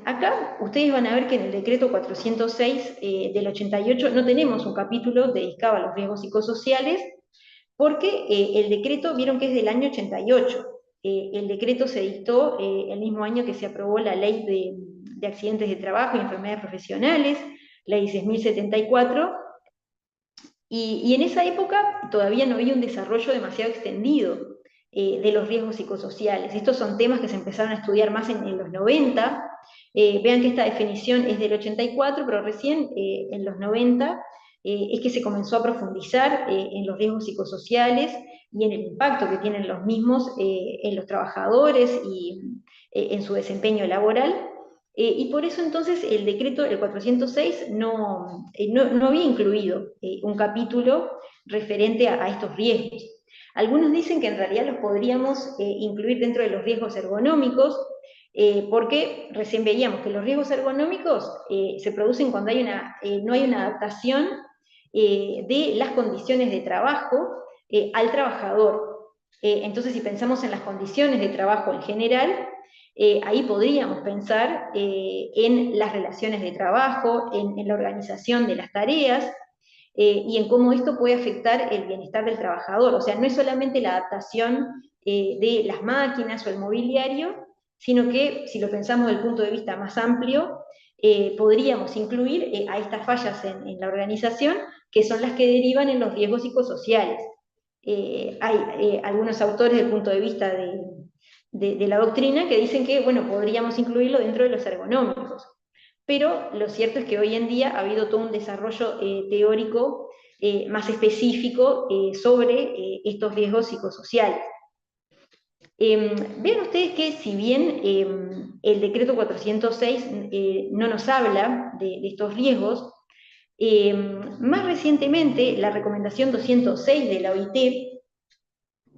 Acá ustedes van a ver que en el decreto 406 del 88 no tenemos un capítulo dedicado a los riesgos psicosociales, porque el decreto, vieron que es del año 88, el decreto se dictó el mismo año que se aprobó la ley de accidentes de trabajo y enfermedades profesionales, ley 6074, y en esa época todavía no había un desarrollo demasiado extendido de los riesgos psicosociales. Estos son temas que se empezaron a estudiar más en los 90. Vean que esta definición es del 84, pero recién en los 90 es que se comenzó a profundizar en los riesgos psicosociales y en el impacto que tienen los mismos en los trabajadores y en su desempeño laboral. Y por eso entonces el decreto, el 406, no había incluido un capítulo referente a estos riesgos. Algunos dicen que en realidad los podríamos incluir dentro de los riesgos ergonómicos, porque recién veíamos que los riesgos ergonómicos se producen cuando no hay una adaptación de las condiciones de trabajo al trabajador. Entonces, si pensamos en las condiciones de trabajo en general, ahí podríamos pensar en las relaciones de trabajo, en la organización de las tareas, y en cómo esto puede afectar el bienestar del trabajador. O sea, no es solamente la adaptación de las máquinas o el mobiliario, sino que, si lo pensamos desde el punto de vista más amplio, podríamos incluir a estas fallas en la organización, que son las que derivan en los riesgos psicosociales. Hay algunos autores desde el punto de vista de la doctrina que dicen que, bueno, podríamos incluirlo dentro de los ergonómicos. Pero lo cierto es que hoy en día ha habido todo un desarrollo teórico más específico sobre estos riesgos psicosociales. Vean ustedes que si bien el decreto 406 no nos habla de estos riesgos, más recientemente la recomendación 206 de la OIT,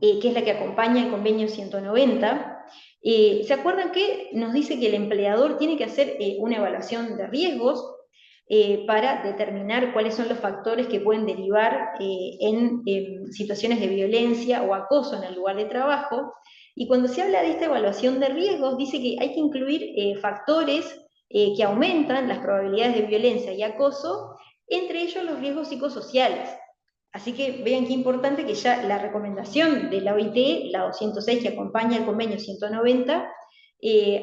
que es la que acompaña el convenio 190, ¿se acuerdan que nos dice que el empleador tiene que hacer una evaluación de riesgos para determinar cuáles son los factores que pueden derivar en situaciones de violencia o acoso en el lugar de trabajo? Y cuando se habla de esta evaluación de riesgos, dice que hay que incluir factores que aumentan las probabilidades de violencia y acoso, entre ellos los riesgos psicosociales. Así que vean qué importante que ya la recomendación de la OIT, la 206 que acompaña el convenio 190,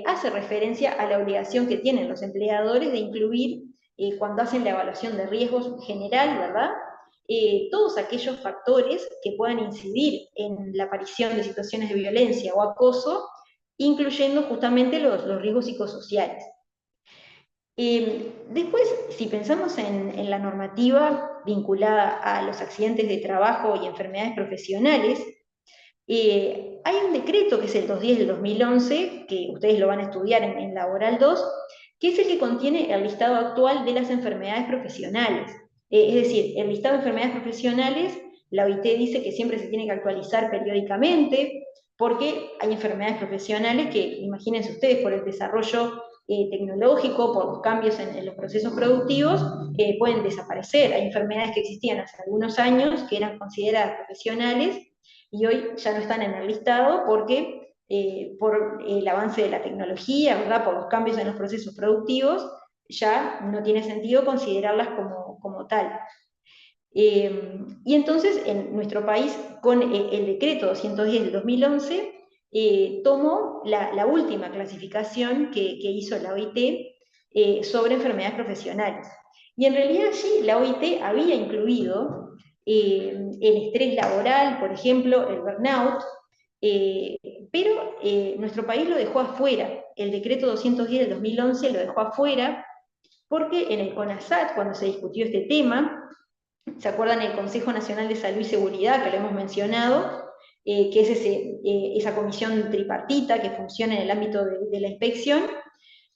hace referencia a la obligación que tienen los empleadores de incluir, cuando hacen la evaluación de riesgos general, ¿verdad? Todos aquellos factores que puedan incidir en la aparición de situaciones de violencia o acoso, incluyendo justamente los riesgos psicosociales. Después, si pensamos en la normativa vinculada a los accidentes de trabajo y enfermedades profesionales, hay un decreto que es el 210 del 2011, que ustedes lo van a estudiar en Laboral 2, que es el que contiene el listado actual de las enfermedades profesionales. Es decir, el listado de enfermedades profesionales, la OIT dice que siempre se tiene que actualizar periódicamente, porque hay enfermedades profesionales que, imagínense ustedes, por el desarrollo tecnológico, por los cambios en los procesos productivos, pueden desaparecer. Hay enfermedades que existían hace algunos años que eran consideradas profesionales y hoy ya no están en el listado porque por el avance de la tecnología, ¿verdad? Por los cambios en los procesos productivos, ya no tiene sentido considerarlas como tal. Y entonces en nuestro país, con el decreto 210 del 2011, tomó la última clasificación que hizo la OIT sobre enfermedades profesionales. Y en realidad allí la OIT había incluido el estrés laboral, por ejemplo, el burnout, pero nuestro país lo dejó afuera. El decreto 210 del 2011 lo dejó afuera porque en el CONASAT, cuando se discutió este tema, ¿se acuerdan el Consejo Nacional de Salud y Seguridad, que lo hemos mencionado? Que es esa comisión tripartita que funciona en el ámbito de la inspección.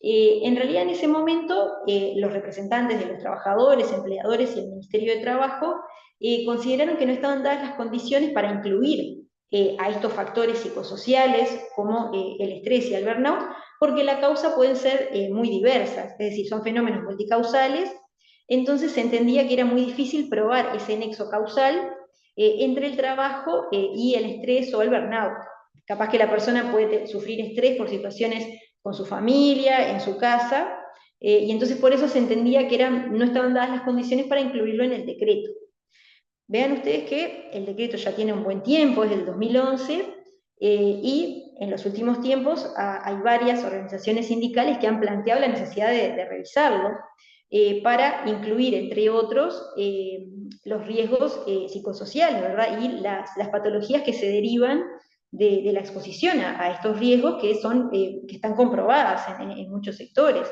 En realidad en ese momento los representantes de los trabajadores, empleadores y el Ministerio de Trabajo consideraron que no estaban dadas las condiciones para incluir a estos factores psicosociales como el estrés y el burnout, porque la causa pueden ser muy diversas, es decir, son fenómenos multicausales. Entonces se entendía que era muy difícil probar ese nexo causal entre el trabajo y el estrés o el burnout. Capaz que la persona puede sufrir estrés por situaciones con su familia, en su casa, y entonces por eso se entendía que no estaban dadas las condiciones para incluirlo en el decreto. Vean ustedes que el decreto ya tiene un buen tiempo, es del 2011, y en los últimos tiempos hay varias organizaciones sindicales que han planteado la necesidad de revisarlo, para incluir, entre otros, los riesgos psicosociales, ¿verdad? Y las patologías que se derivan de la exposición a estos riesgos que están comprobadas en muchos sectores.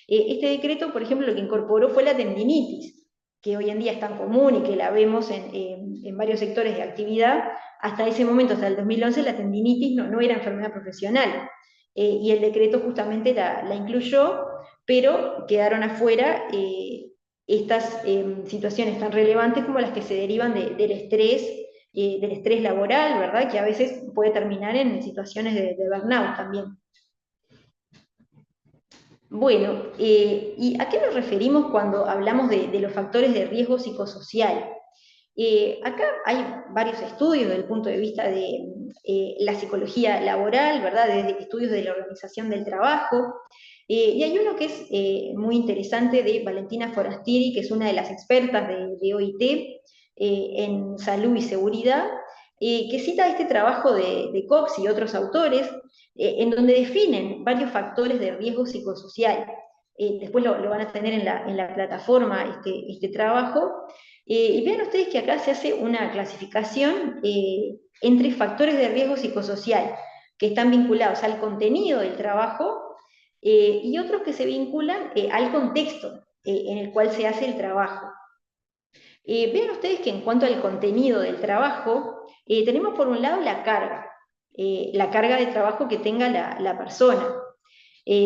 Este decreto, por ejemplo, lo que incorporó fue la tendinitis. que hoy en día es tan común y que la vemos en varios sectores de actividad, hasta ese momento, hasta el 2011, la tendinitis no era enfermedad profesional. Y el decreto justamente la incluyó, pero quedaron afuera estas situaciones tan relevantes como las que se derivan del estrés laboral, ¿verdad? Que a veces puede terminar en situaciones de burnout también. Bueno, ¿y a qué nos referimos cuando hablamos de los factores de riesgo psicosocial? Acá hay varios estudios desde el punto de vista de la psicología laboral, ¿verdad? Desde estudios de la organización del trabajo. Y hay uno que es muy interesante de Valentina Forastiri, que es una de las expertas de OIT en salud y seguridad, que cita este trabajo de Cox y otros autores, en donde definen varios factores de riesgo psicosocial. Después lo van a tener en la plataforma este trabajo. Y vean ustedes que acá se hace una clasificación entre factores de riesgo psicosocial que están vinculados al contenido del trabajo y otros que se vinculan al contexto en el cual se hace el trabajo. Vean ustedes que en cuanto al contenido del trabajo, tenemos por un lado la carga de trabajo que tenga la persona.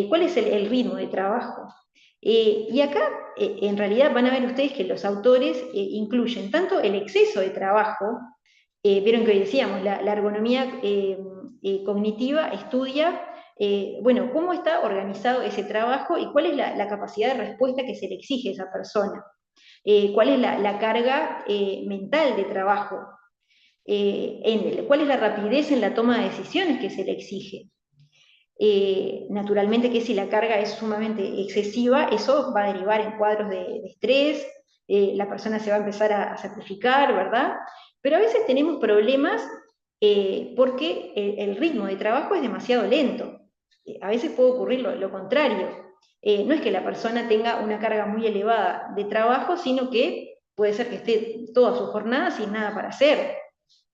¿Cuál es el ritmo de trabajo? Y acá, en realidad, van a ver ustedes que los autores incluyen tanto el exceso de trabajo, vieron que hoy decíamos, la ergonomía cognitiva estudia, bueno, cómo está organizado ese trabajo y cuál es la capacidad de respuesta que se le exige a esa persona. Cuál es la carga mental de trabajo, cuál es la rapidez en la toma de decisiones que se le exige. Naturalmente que si la carga es sumamente excesiva, eso va a derivar en cuadros de estrés, la persona se va a empezar a sacrificar, ¿verdad? Pero a veces tenemos problemas porque el ritmo de trabajo es demasiado lento. A veces puede ocurrir lo contrario. No es que la persona tenga una carga muy elevada de trabajo, sino que puede ser que esté toda su jornada sin nada para hacer.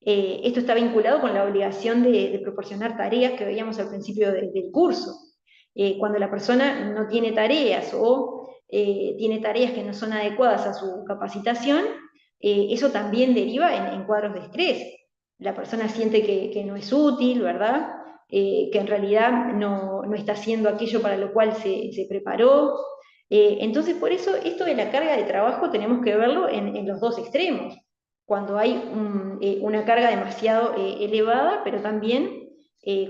Esto está vinculado con la obligación de proporcionar tareas que veíamos al principio del curso. Cuando la persona no tiene tareas o tiene tareas que no son adecuadas a su capacitación, eso también deriva en cuadros de estrés. La persona siente que no es útil, ¿verdad? Que en realidad no está haciendo aquello para lo cual se preparó. Entonces, por eso, esto de la carga de trabajo tenemos que verlo en los dos extremos, cuando hay una carga demasiado elevada, pero también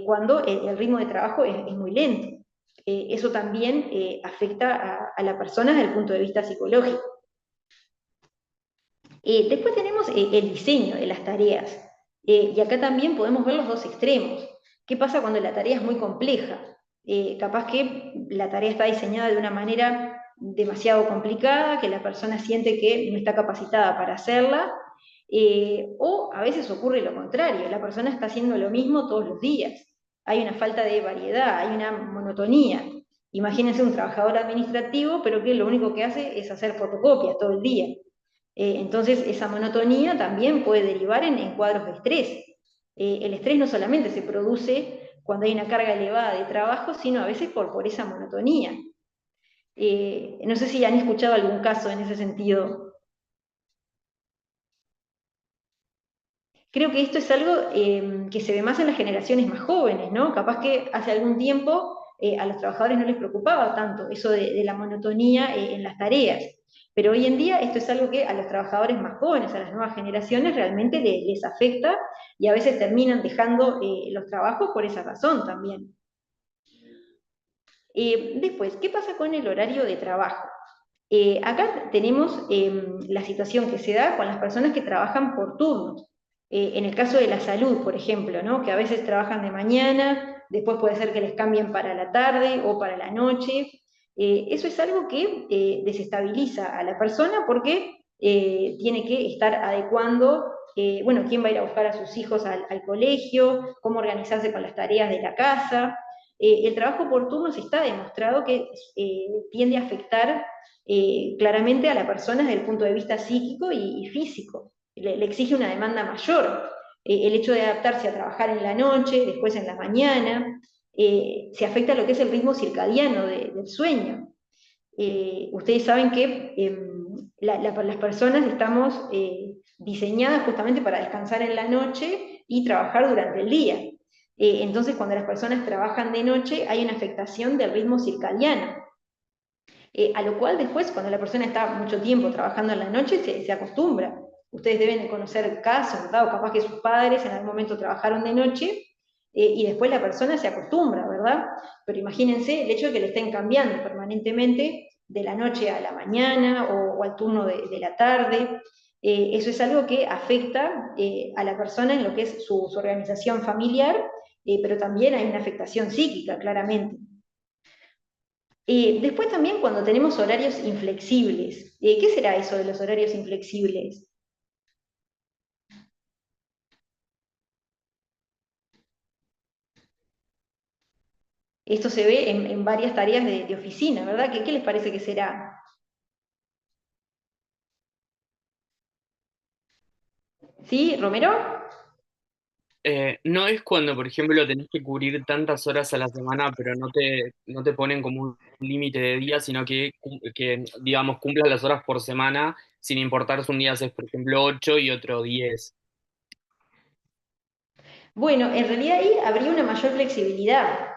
cuando el ritmo de trabajo es muy lento. Eso también afecta a la persona desde el punto de vista psicológico. Después tenemos el diseño de las tareas, y acá también podemos ver los dos extremos. ¿Qué pasa cuando la tarea es muy compleja? Capaz que la tarea está diseñada de una manera demasiado complicada, que la persona siente que no está capacitada para hacerla, o a veces ocurre lo contrario, la persona está haciendo lo mismo todos los días. Hay una falta de variedad, hay una monotonía. Imagínense un trabajador administrativo, pero que lo único que hace es hacer fotocopias todo el día. Entonces, esa monotonía también puede derivar en cuadros de estrés. El estrés no solamente se produce cuando hay una carga elevada de trabajo, sino a veces por esa monotonía. No sé si han escuchado algún caso en ese sentido. Creo que esto es algo que se ve más en las generaciones más jóvenes, ¿no? Capaz que hace algún tiempo a los trabajadores no les preocupaba tanto eso de la monotonía en las tareas. Pero hoy en día esto es algo que a los trabajadores más jóvenes, a las nuevas generaciones, realmente les afecta y a veces terminan dejando los trabajos por esa razón también. Después, ¿qué pasa con el horario de trabajo? Acá tenemos la situación que se da con las personas que trabajan por turnos. En el caso de la salud, por ejemplo, ¿no? Que a veces trabajan de mañana, después puede ser que les cambien para la tarde o para la noche. Eso es algo que desestabiliza a la persona porque tiene que estar adecuando, bueno, quién va a ir a buscar a sus hijos al colegio, cómo organizarse con las tareas de la casa. El trabajo por turnos está demostrado que tiende a afectar claramente a la persona desde el punto de vista psíquico y físico. Le exige una demanda mayor. El hecho de adaptarse a trabajar en la noche, después en la mañana, se afecta a lo que es el ritmo circadiano del sueño. Ustedes saben que las personas estamos diseñadas justamente para descansar en la noche y trabajar durante el día. Entonces, cuando las personas trabajan de noche, hay una afectación del ritmo circadiano. A lo cual después, cuando la persona está mucho tiempo trabajando en la noche, se acostumbra. Ustedes deben de conocer casos, ¿verdad? O capaz que sus padres en algún momento trabajaron de noche y después la persona se acostumbra, ¿verdad? Pero imagínense el hecho de que le estén cambiando permanentemente de la noche a la mañana o al turno de la tarde. Eso es algo que afecta a la persona en lo que es su organización familiar, pero también hay una afectación psíquica, claramente. Después también cuando tenemos horarios inflexibles. ¿Qué será eso de los horarios inflexibles? Esto se ve en varias tareas de oficina, ¿verdad? ¿Qué les parece que será? ¿Sí, Romero? No es cuando, por ejemplo, tenés que cubrir tantas horas a la semana, pero no te ponen como un límite de días, sino que, digamos, cumplas las horas por semana, sin importar si un día haces, por ejemplo, 8 y otro 10. Bueno, en realidad ahí habría una mayor flexibilidad.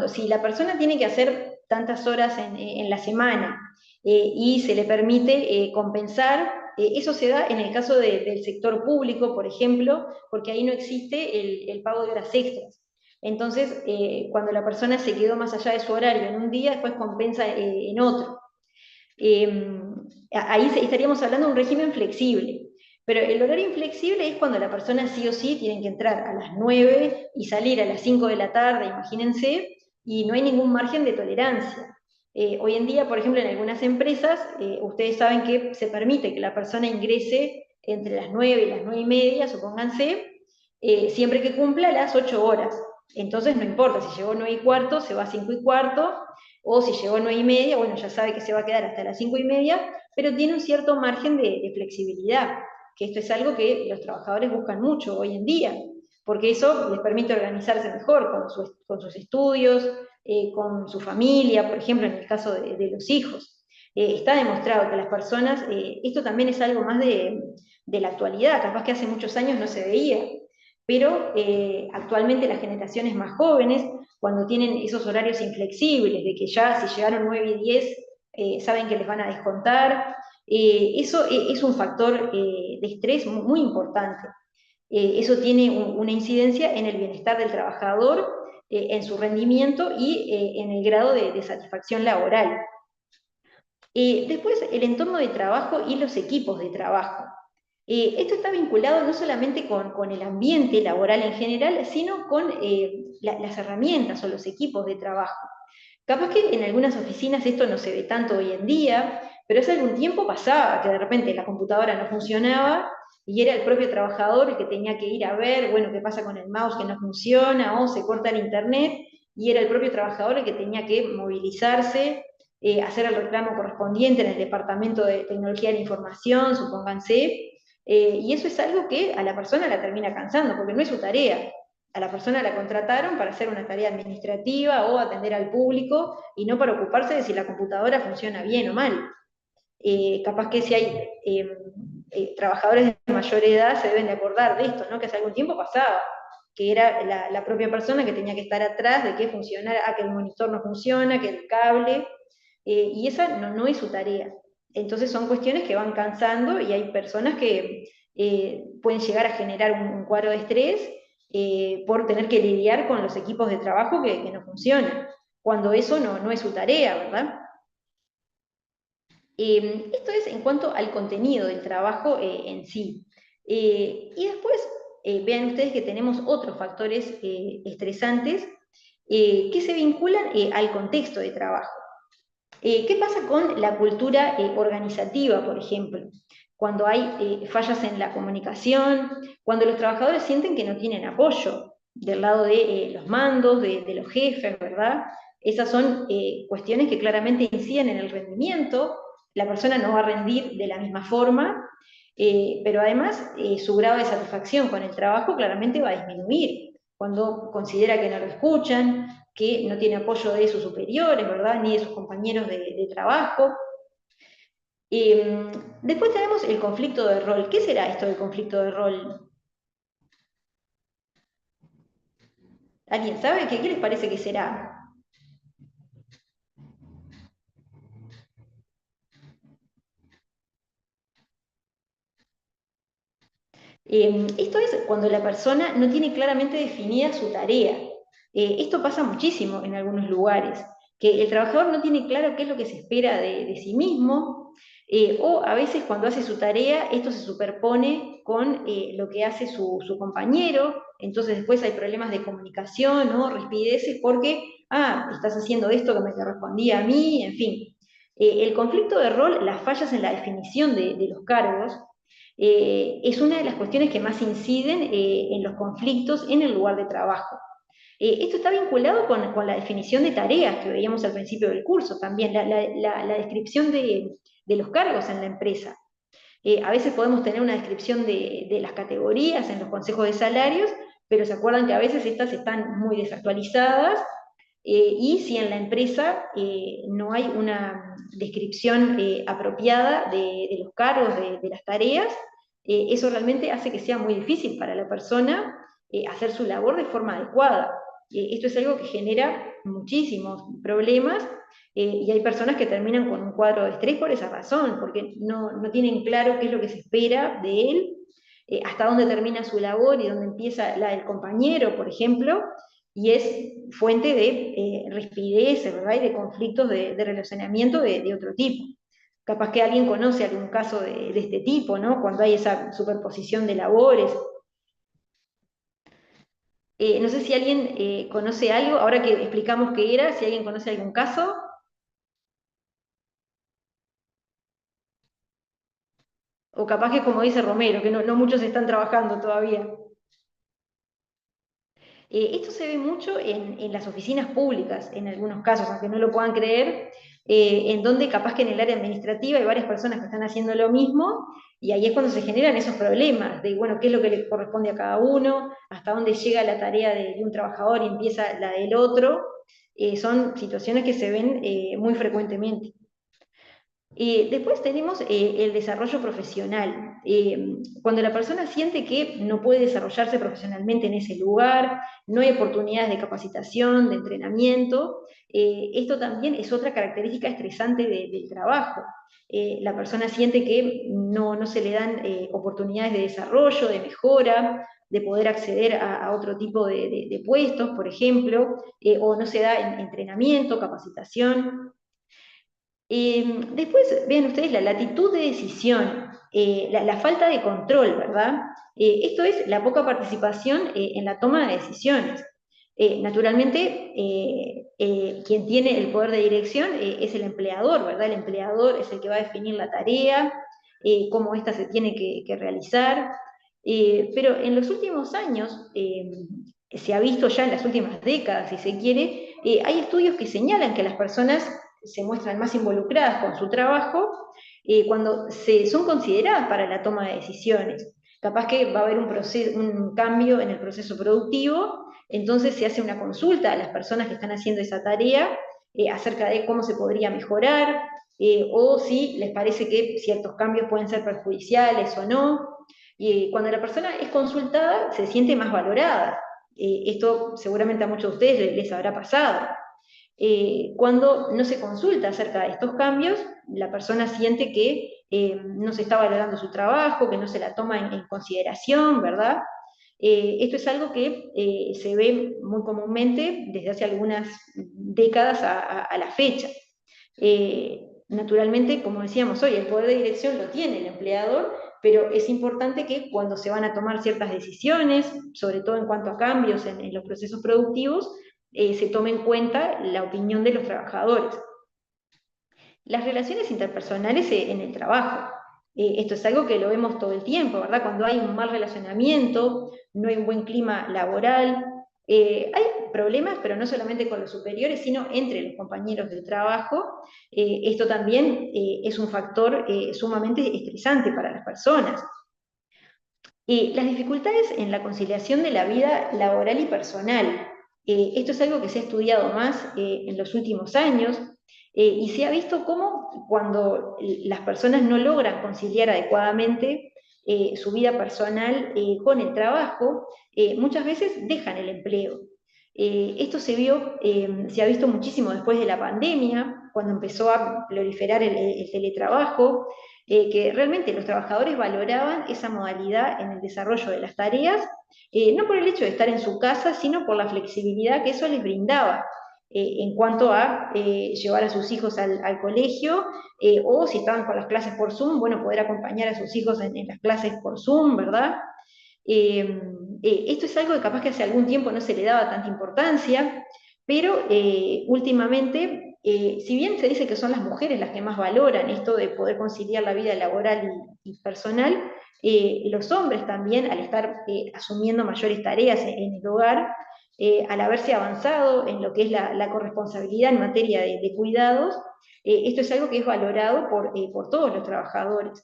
Si la persona tiene que hacer tantas horas en la semana y se le permite compensar, eso se da en el caso del sector público, por ejemplo, porque ahí no existe el pago de horas extras. Entonces, cuando la persona se quedó más allá de su horario en un día, después compensa en otro. Eh, Ahí estaríamos hablando de un régimen flexible. Pero el horario inflexible es cuando la persona sí o sí tiene que entrar a las 9 y salir a las 5 de la tarde, imagínense, y no hay ningún margen de tolerancia. Hoy en día, por ejemplo, en algunas empresas, ustedes saben que se permite que la persona ingrese entre las 9 y las 9 y media, supónganse, siempre que cumpla las 8 horas. Entonces no importa, si llegó 9 y cuarto, se va a 5 y cuarto, o si llegó 9 y media, bueno, ya sabe que se va a quedar hasta las 5 y media, pero tiene un cierto margen de flexibilidad, que esto es algo que los trabajadores buscan mucho hoy en día, porque eso les permite organizarse mejor con sus estudios, con su familia, por ejemplo, en el caso de los hijos. Está demostrado que las personas, esto también es algo más de la actualidad, capaz que hace muchos años no se veía, pero actualmente las generaciones más jóvenes, cuando tienen esos horarios inflexibles, de que ya si llegaron 9 y 10, saben que les van a descontar, eso es un factor de estrés muy importante. Eso tiene una incidencia en el bienestar del trabajador, en su rendimiento y en el grado de satisfacción laboral. Después, el entorno de trabajo y los equipos de trabajo. Esto está vinculado no solamente con el ambiente laboral en general, sino con las herramientas o los equipos de trabajo. Capaz que en algunas oficinas esto no se ve tanto hoy en día, pero hace algún tiempo pasaba que de repente la computadora no funcionaba y era el propio trabajador el que tenía que ir a ver, bueno, qué pasa con el mouse que no funciona o se corta el internet, y era el propio trabajador el que tenía que movilizarse, hacer el reclamo correspondiente en el Departamento de Tecnología de la Información, supónganse, y eso es algo que a la persona la termina cansando, porque no es su tarea. A la persona la contrataron para hacer una tarea administrativa o atender al público y no para ocuparse de si la computadora funciona bien o mal. Capaz que si hay trabajadores de mayor edad se deben de acordar de esto, ¿no? Que hace algún tiempo pasaba, que era la propia persona que tenía que estar atrás de que funcionara, que el monitor no funciona, que el cable, y esa no es su tarea. Entonces son cuestiones que van cansando y hay personas que pueden llegar a generar un cuadro de estrés por tener que lidiar con los equipos de trabajo que no funcionan, cuando eso no es su tarea, ¿verdad? Esto es en cuanto al contenido del trabajo en sí. Y después vean ustedes que tenemos otros factores estresantes que se vinculan al contexto de trabajo. ¿Qué pasa con la cultura organizativa, por ejemplo? Cuando hay fallas en la comunicación, cuando los trabajadores sienten que no tienen apoyo del lado de los mandos, de los jefes, ¿verdad? Esas son cuestiones que claramente inciden en el rendimiento. La persona no va a rendir de la misma forma, pero además su grado de satisfacción con el trabajo claramente va a disminuir cuando considera que no lo escuchan, que no tiene apoyo de sus superiores, ¿verdad? Ni de sus compañeros de trabajo. Después tenemos el conflicto de rol. ¿Qué será esto del conflicto de rol? ¿Alguien sabe? ¿Qué les parece que será? Esto es cuando la persona no tiene claramente definida su tarea. Esto pasa muchísimo en algunos lugares, que el trabajador no tiene claro qué es lo que se espera de sí mismo, o a veces cuando hace su tarea, esto se superpone con lo que hace su compañero, entonces después hay problemas de comunicación, ¿no? Rispideces porque, estás haciendo esto que me correspondía a mí, en fin. El conflicto de rol, las fallas en la definición de los cargos, es una de las cuestiones que más inciden en los conflictos en el lugar de trabajo. Esto está vinculado con la definición de tareas que veíamos al principio del curso también, la descripción de los cargos en la empresa. A veces podemos tener una descripción de las categorías en los consejos de salarios, pero se acuerdan que a veces estas están muy desactualizadas y si en la empresa no hay una descripción apropiada de los cargos, de las tareas, eso realmente hace que sea muy difícil para la persona hacer su labor de forma adecuada. Esto es algo que genera muchísimos problemas y hay personas que terminan con un cuadro de estrés por esa razón, porque no tienen claro qué es lo que se espera de él, hasta dónde termina su labor y dónde empieza la del compañero, por ejemplo, y es fuente de rispidez, ¿verdad? Y de conflictos de relacionamiento de otro tipo. Capaz que alguien conoce algún caso de este tipo, ¿no? Cuando hay esa superposición de labores. No sé si alguien conoce algo, ahora que explicamos qué era, si alguien conoce algún caso, o capaz que como dice Romero, que no muchos están trabajando todavía. Esto se ve mucho en las oficinas públicas, en algunos casos, aunque no lo puedan creer, en donde capaz que en el área administrativa hay varias personas que están haciendo lo mismo, y ahí es cuando se generan esos problemas de, bueno, qué es lo que le corresponde a cada uno, hasta dónde llega la tarea de un trabajador y empieza la del otro. Son situaciones que se ven muy frecuentemente. Después tenemos el desarrollo profesional. Cuando la persona siente que no puede desarrollarse profesionalmente en ese lugar, no hay oportunidades de capacitación, de entrenamiento, esto también es otra característica estresante del trabajo. La persona siente que no se le dan oportunidades de desarrollo, de mejora, de poder acceder a otro tipo de puestos, por ejemplo, o no se da entrenamiento, capacitación. Después, vean ustedes la latitud de decisión, la falta de control, ¿verdad? Esto es la poca participación en la toma de decisiones. Naturalmente, quien tiene el poder de dirección es el empleador, ¿verdad? El empleador es el que va a definir la tarea, cómo ésta se tiene que realizar, pero en los últimos años, se ha visto ya en las últimas décadas, si se quiere, hay estudios que señalan que las personas se muestran más involucradas con su trabajo cuando son consideradas para la toma de decisiones. Capaz que va a haber un cambio en el proceso productivo, entonces se hace una consulta a las personas que están haciendo esa tarea acerca de cómo se podría mejorar o si les parece que ciertos cambios pueden ser perjudiciales o no. Y cuando la persona es consultada, se siente más valorada. Esto seguramente a muchos de ustedes les habrá pasado. Cuando no se consulta acerca de estos cambios, la persona siente que no se está valorando su trabajo, que no se la toma en consideración, ¿verdad? Esto es algo que se ve muy comúnmente desde hace algunas décadas a la fecha. Naturalmente, como decíamos hoy, el poder de dirección lo tiene el empleador, pero es importante que cuando se van a tomar ciertas decisiones, sobre todo en cuanto a cambios en los procesos productivos, se tome en cuenta la opinión de los trabajadores. Las relaciones interpersonales en el trabajo. Esto es algo que lo vemos todo el tiempo, ¿verdad? Cuando hay un mal relacionamiento, no hay un buen clima laboral, hay problemas, pero no solamente con los superiores, sino entre los compañeros de trabajo. Esto también es un factor sumamente estresante para las personas. Las dificultades en la conciliación de la vida laboral y personal. Esto es algo que se ha estudiado más en los últimos años. Y se ha visto cómo cuando las personas no logran conciliar adecuadamente su vida personal con el trabajo, muchas veces dejan el empleo. Esto se ha visto muchísimo después de la pandemia, cuando empezó a proliferar el teletrabajo, que realmente los trabajadores valoraban esa modalidad en el desarrollo de las tareas, no por el hecho de estar en su casa, sino por la flexibilidad que eso les brindaba en cuanto a llevar a sus hijos al colegio, o si estaban con las clases por Zoom, bueno, poder acompañar a sus hijos en las clases por Zoom, ¿verdad? Esto es algo que capaz que hace algún tiempo no se le daba tanta importancia, pero últimamente, si bien se dice que son las mujeres las que más valoran esto de poder conciliar la vida laboral y personal, los hombres también, al estar asumiendo mayores tareas en el hogar, al haberse avanzado en lo que es la corresponsabilidad en materia de cuidados, esto es algo que es valorado por todos los trabajadores.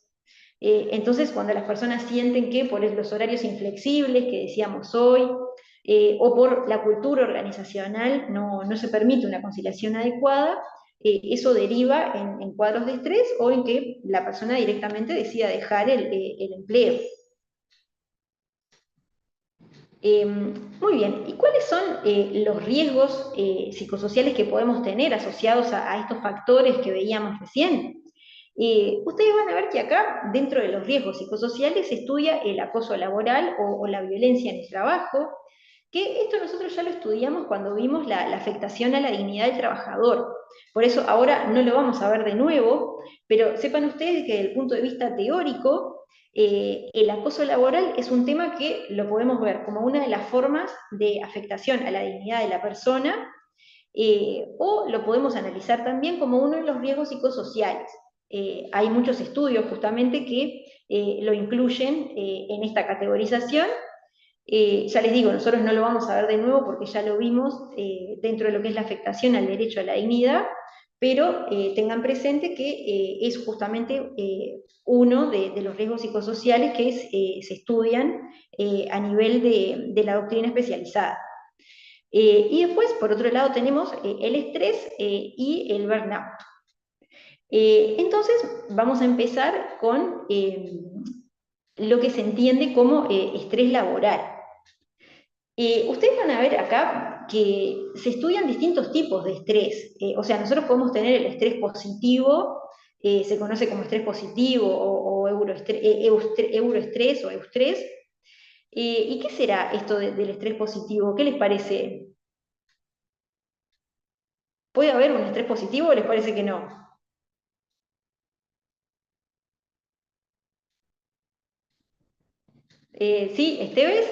Entonces, cuando las personas sienten que por los horarios inflexibles que decíamos hoy, o por la cultura organizacional no se permite una conciliación adecuada, eso deriva en cuadros de estrés o en que la persona directamente decida dejar el empleo. Muy bien, ¿y cuáles son los riesgos psicosociales que podemos tener asociados a estos factores que veíamos recién? Ustedes van a ver que acá, dentro de los riesgos psicosociales, se estudia el acoso laboral o la violencia en el trabajo, que esto nosotros ya lo estudiamos cuando vimos la afectación a la dignidad del trabajador. Por eso ahora no lo vamos a ver de nuevo, pero sepan ustedes que desde el punto de vista teórico, el acoso laboral es un tema que lo podemos ver como una de las formas de afectación a la dignidad de la persona, o lo podemos analizar también como uno de los riesgos psicosociales. Hay muchos estudios justamente que lo incluyen en esta categorización. Ya les digo, nosotros no lo vamos a ver de nuevo porque ya lo vimos dentro de lo que es la afectación al derecho a la dignidad, pero tengan presente que es justamente uno de los riesgos psicosociales que se estudian a nivel de la doctrina especializada. Y después, por otro lado, tenemos el estrés y el burnout. Entonces, vamos a empezar con lo que se entiende como estrés laboral. Ustedes van a ver acá que se estudian distintos tipos de estrés. O sea, nosotros podemos tener el estrés positivo, se conoce como estrés positivo o euroestrés o eustrés. ¿Y qué será esto del estrés positivo? ¿Qué les parece? ¿Puede haber un estrés positivo o les parece que no? ¿Sí, Esteves?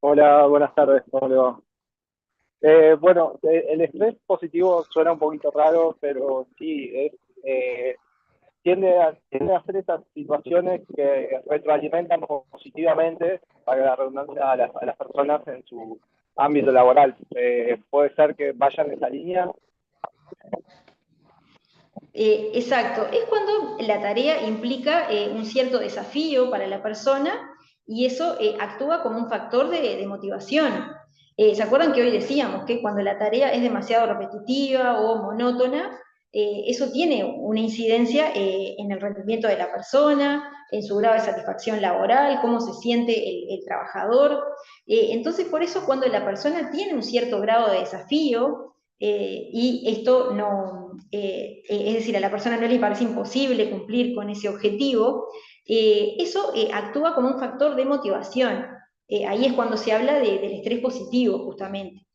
Hola, buenas tardes, ¿cómo le va? Bueno, el estrés positivo suena un poquito raro, pero sí, tiende a ser estas situaciones que retroalimentan positivamente, para la redundancia, a las personas en su ámbito laboral. Puede ser que vayan en esa línea. Exacto, es cuando la tarea implica un cierto desafío para la persona y eso actúa como un factor de motivación. ¿Se acuerdan que hoy decíamos que cuando la tarea es demasiado repetitiva o monótona, eso tiene una incidencia en el rendimiento de la persona, en su grado de satisfacción laboral, cómo se siente el trabajador? Entonces, por eso cuando la persona tiene un cierto grado de desafío, y esto no, es decir, a la persona no le parece imposible cumplir con ese objetivo, eso actúa como un factor de motivación. Ahí es cuando se habla del estrés positivo, justamente.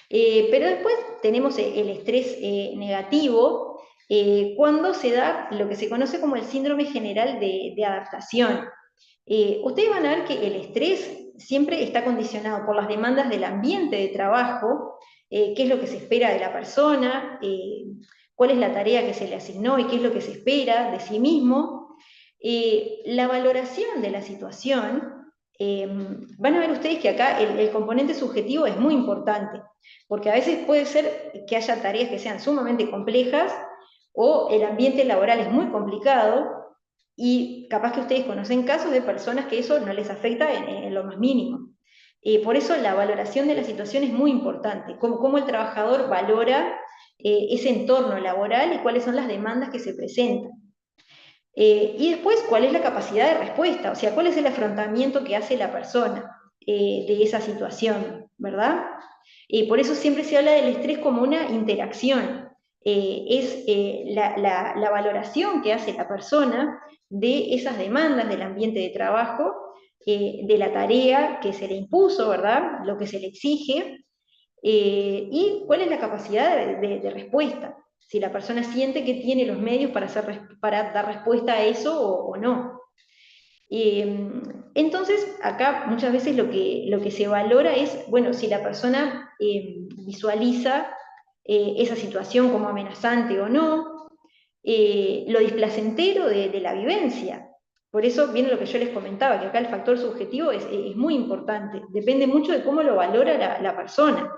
Pero después tenemos el estrés negativo, cuando se da lo que se conoce como el síndrome general de adaptación. Ustedes van a ver que el estrés siempre está condicionado por las demandas del ambiente de trabajo, qué es lo que se espera de la persona, cuál es la tarea que se le asignó y qué es lo que se espera de sí mismo. La valoración de la situación, van a ver ustedes que acá el componente subjetivo es muy importante, porque a veces puede ser que haya tareas que sean sumamente complejas o el ambiente laboral es muy complicado, y capaz que ustedes conocen casos de personas que eso no les afecta en lo más mínimo. Por eso la valoración de la situación es muy importante, cómo el trabajador valora ese entorno laboral y cuáles son las demandas que se presentan. Y después, ¿cuál es la capacidad de respuesta? O sea, ¿cuál es el afrontamiento que hace la persona de esa situación, ¿verdad? Por eso siempre se habla del estrés como una interacción. Es la valoración que hace la persona de esas demandas del ambiente de trabajo, de la tarea que se le impuso, ¿verdad? Lo que se le exige, y cuál es la capacidad de respuesta. Si la persona siente que tiene los medios para dar respuesta a eso o no. Entonces, acá muchas veces lo que se valora es, bueno, si la persona visualiza esa situación como amenazante o no, lo displacentero de la vivencia. Por eso viene lo que yo les comentaba, que acá el factor subjetivo es muy importante, depende mucho de cómo lo valora la persona.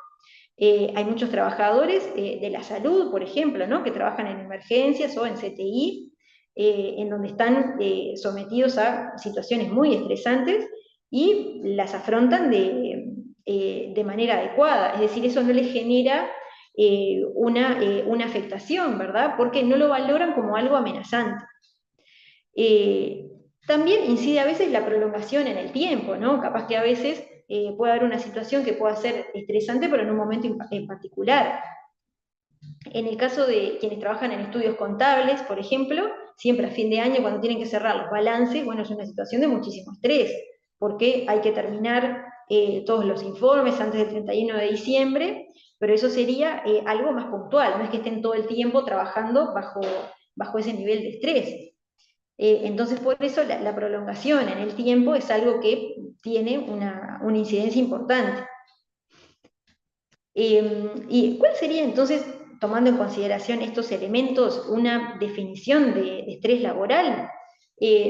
Hay muchos trabajadores de la salud, por ejemplo, ¿no? Que trabajan en emergencias o en CTI, en donde están sometidos a situaciones muy estresantes y las afrontan de manera adecuada. Es decir, eso no les genera una afectación, ¿verdad? Porque no lo valoran como algo amenazante. También incide a veces la prolongación en el tiempo, ¿no? Capaz que a veces puede haber una situación que pueda ser estresante, pero en un momento en particular. En el caso de quienes trabajan en estudios contables, por ejemplo, siempre a fin de año, cuando tienen que cerrar los balances, bueno, es una situación de muchísimo estrés, porque hay que terminar todos los informes antes del 31 de diciembre, pero eso sería algo más puntual, no es que estén todo el tiempo trabajando bajo ese nivel de estrés. Entonces, por eso la prolongación en el tiempo es algo que tiene una incidencia importante. ¿Y cuál sería entonces, tomando en consideración estos elementos, una definición de estrés laboral?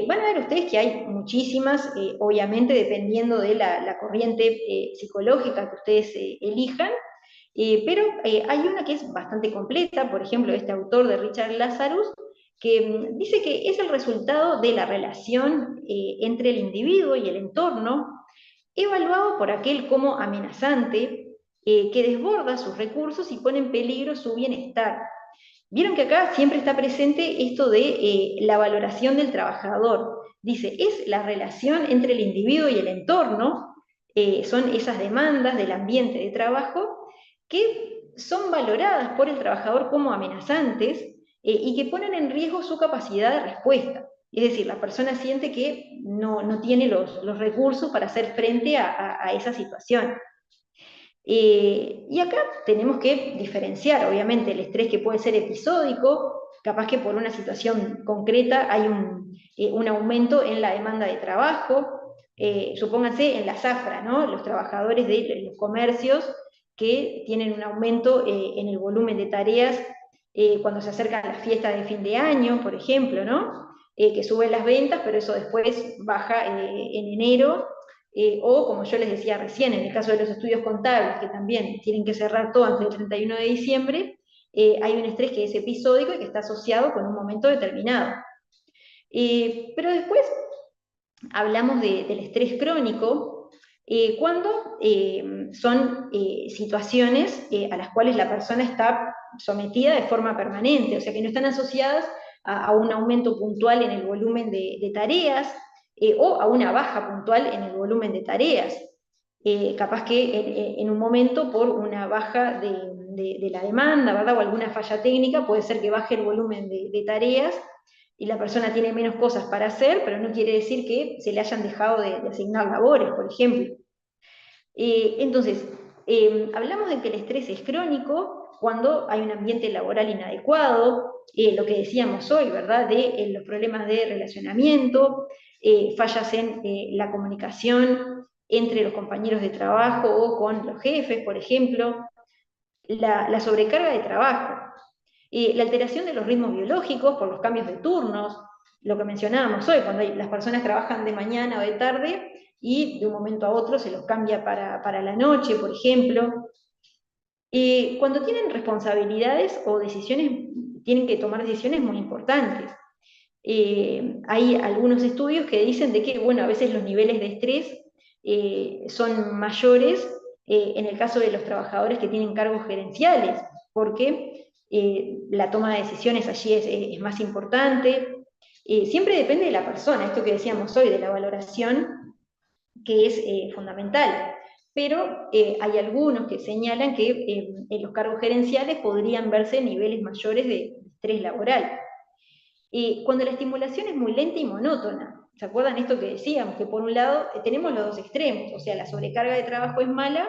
Van a ver ustedes que hay muchísimas, obviamente dependiendo de la corriente psicológica que ustedes elijan, pero hay una que es bastante completa, por ejemplo, este autor de Richard Lazarus, que dice que es el resultado de la relación entre el individuo y el entorno, evaluado por aquel como amenazante, que desborda sus recursos y pone en peligro su bienestar. Vieron que acá siempre está presente esto de la valoración del trabajador. Dice, es la relación entre el individuo y el entorno, son esas demandas del ambiente de trabajo que son valoradas por el trabajador como amenazantes y que ponen en riesgo su capacidad de respuesta. Es decir, la persona siente que no tiene los recursos para hacer frente a esa situación. Y acá tenemos que diferenciar, obviamente, el estrés que puede ser episódico, capaz que por una situación concreta hay un aumento en la demanda de trabajo, supónganse en la zafra, ¿no? Los trabajadores de los comercios que tienen un aumento en el volumen de tareas cuando se acercan las fiestas de fin de año, por ejemplo, ¿no? Que suben las ventas, pero eso después baja en enero. O como yo les decía recién, en el caso de los estudios contables, que también tienen que cerrar todo antes del 31 de diciembre, hay un estrés que es episódico y que está asociado con un momento determinado. Pero después hablamos del estrés crónico, cuando son situaciones a las cuales la persona está sometida de forma permanente, o sea que no están asociadas a un aumento puntual en el volumen de tareas, o a una baja puntual en el volumen de tareas. Capaz que en un momento por una baja de la demanda, ¿verdad? O alguna falla técnica, puede ser que baje el volumen de tareas y la persona tiene menos cosas para hacer, pero no quiere decir que se le hayan dejado de asignar labores, por ejemplo. Entonces, hablamos de que el estrés es crónico cuando hay un ambiente laboral inadecuado, lo que decíamos hoy, ¿verdad? De los problemas de relacionamiento, fallas en la comunicación entre los compañeros de trabajo o con los jefes, por ejemplo, la sobrecarga de trabajo, la alteración de los ritmos biológicos por los cambios de turnos, lo que mencionábamos hoy, cuando las personas trabajan de mañana o de tarde y de un momento a otro se los cambia para la noche, por ejemplo. Cuando tienen responsabilidades o decisiones, tienen que tomar decisiones muy importantes. Hay algunos estudios que dicen de que, bueno, a veces los niveles de estrés son mayores en el caso de los trabajadores que tienen cargos gerenciales, porque la toma de decisiones allí es más importante. Siempre depende de la persona, esto que decíamos hoy, de la valoración, que es fundamental. Pero hay algunos que señalan que en los cargos gerenciales podrían verse niveles mayores de estrés laboral. Cuando la estimulación es muy lenta y monótona, ¿se acuerdan esto que decíamos? Que por un lado tenemos los dos extremos, o sea, la sobrecarga de trabajo es mala,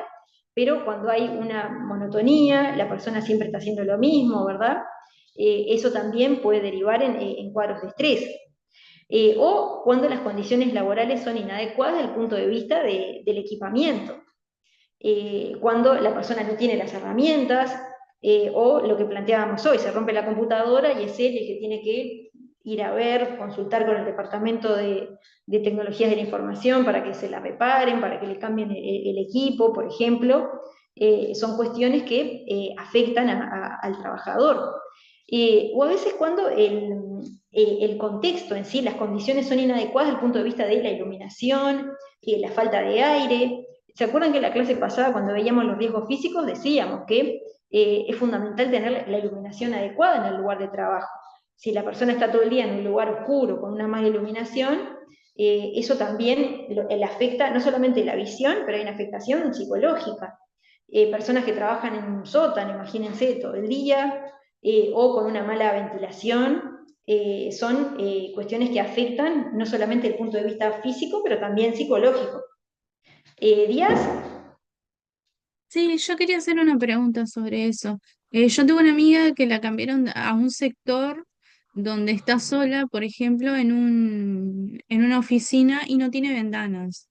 pero cuando hay una monotonía, la persona siempre está haciendo lo mismo, ¿verdad? Eso también puede derivar en cuadros de estrés. O cuando las condiciones laborales son inadecuadas desde el punto de vista del equipamiento. Cuando la persona no tiene las herramientas, o lo que planteábamos hoy, se rompe la computadora y es él el que tiene que ir a ver, consultar con el departamento de tecnologías de la información para que se la reparen, para que le cambien el equipo, por ejemplo. Son cuestiones que afectan al trabajador. O a veces cuando el contexto en sí, las condiciones son inadecuadas desde el punto de vista de la iluminación, la falta de aire. ¿Se acuerdan que en la clase pasada, cuando veíamos los riesgos físicos, decíamos que es fundamental tener la iluminación adecuada en el lugar de trabajo? Si la persona está todo el día en un lugar oscuro, con una mala iluminación, eso también le afecta no solamente la visión, pero hay una afectación psicológica. Personas que trabajan en un sótano, imagínense, todo el día, o con una mala ventilación, son cuestiones que afectan no solamente el punto de vista físico, pero también psicológico. Díaz. Sí, yo quería hacer una pregunta sobre eso. Yo tengo una amiga que la cambiaron a un sector donde está sola, por ejemplo, en una oficina y no tiene ventanas.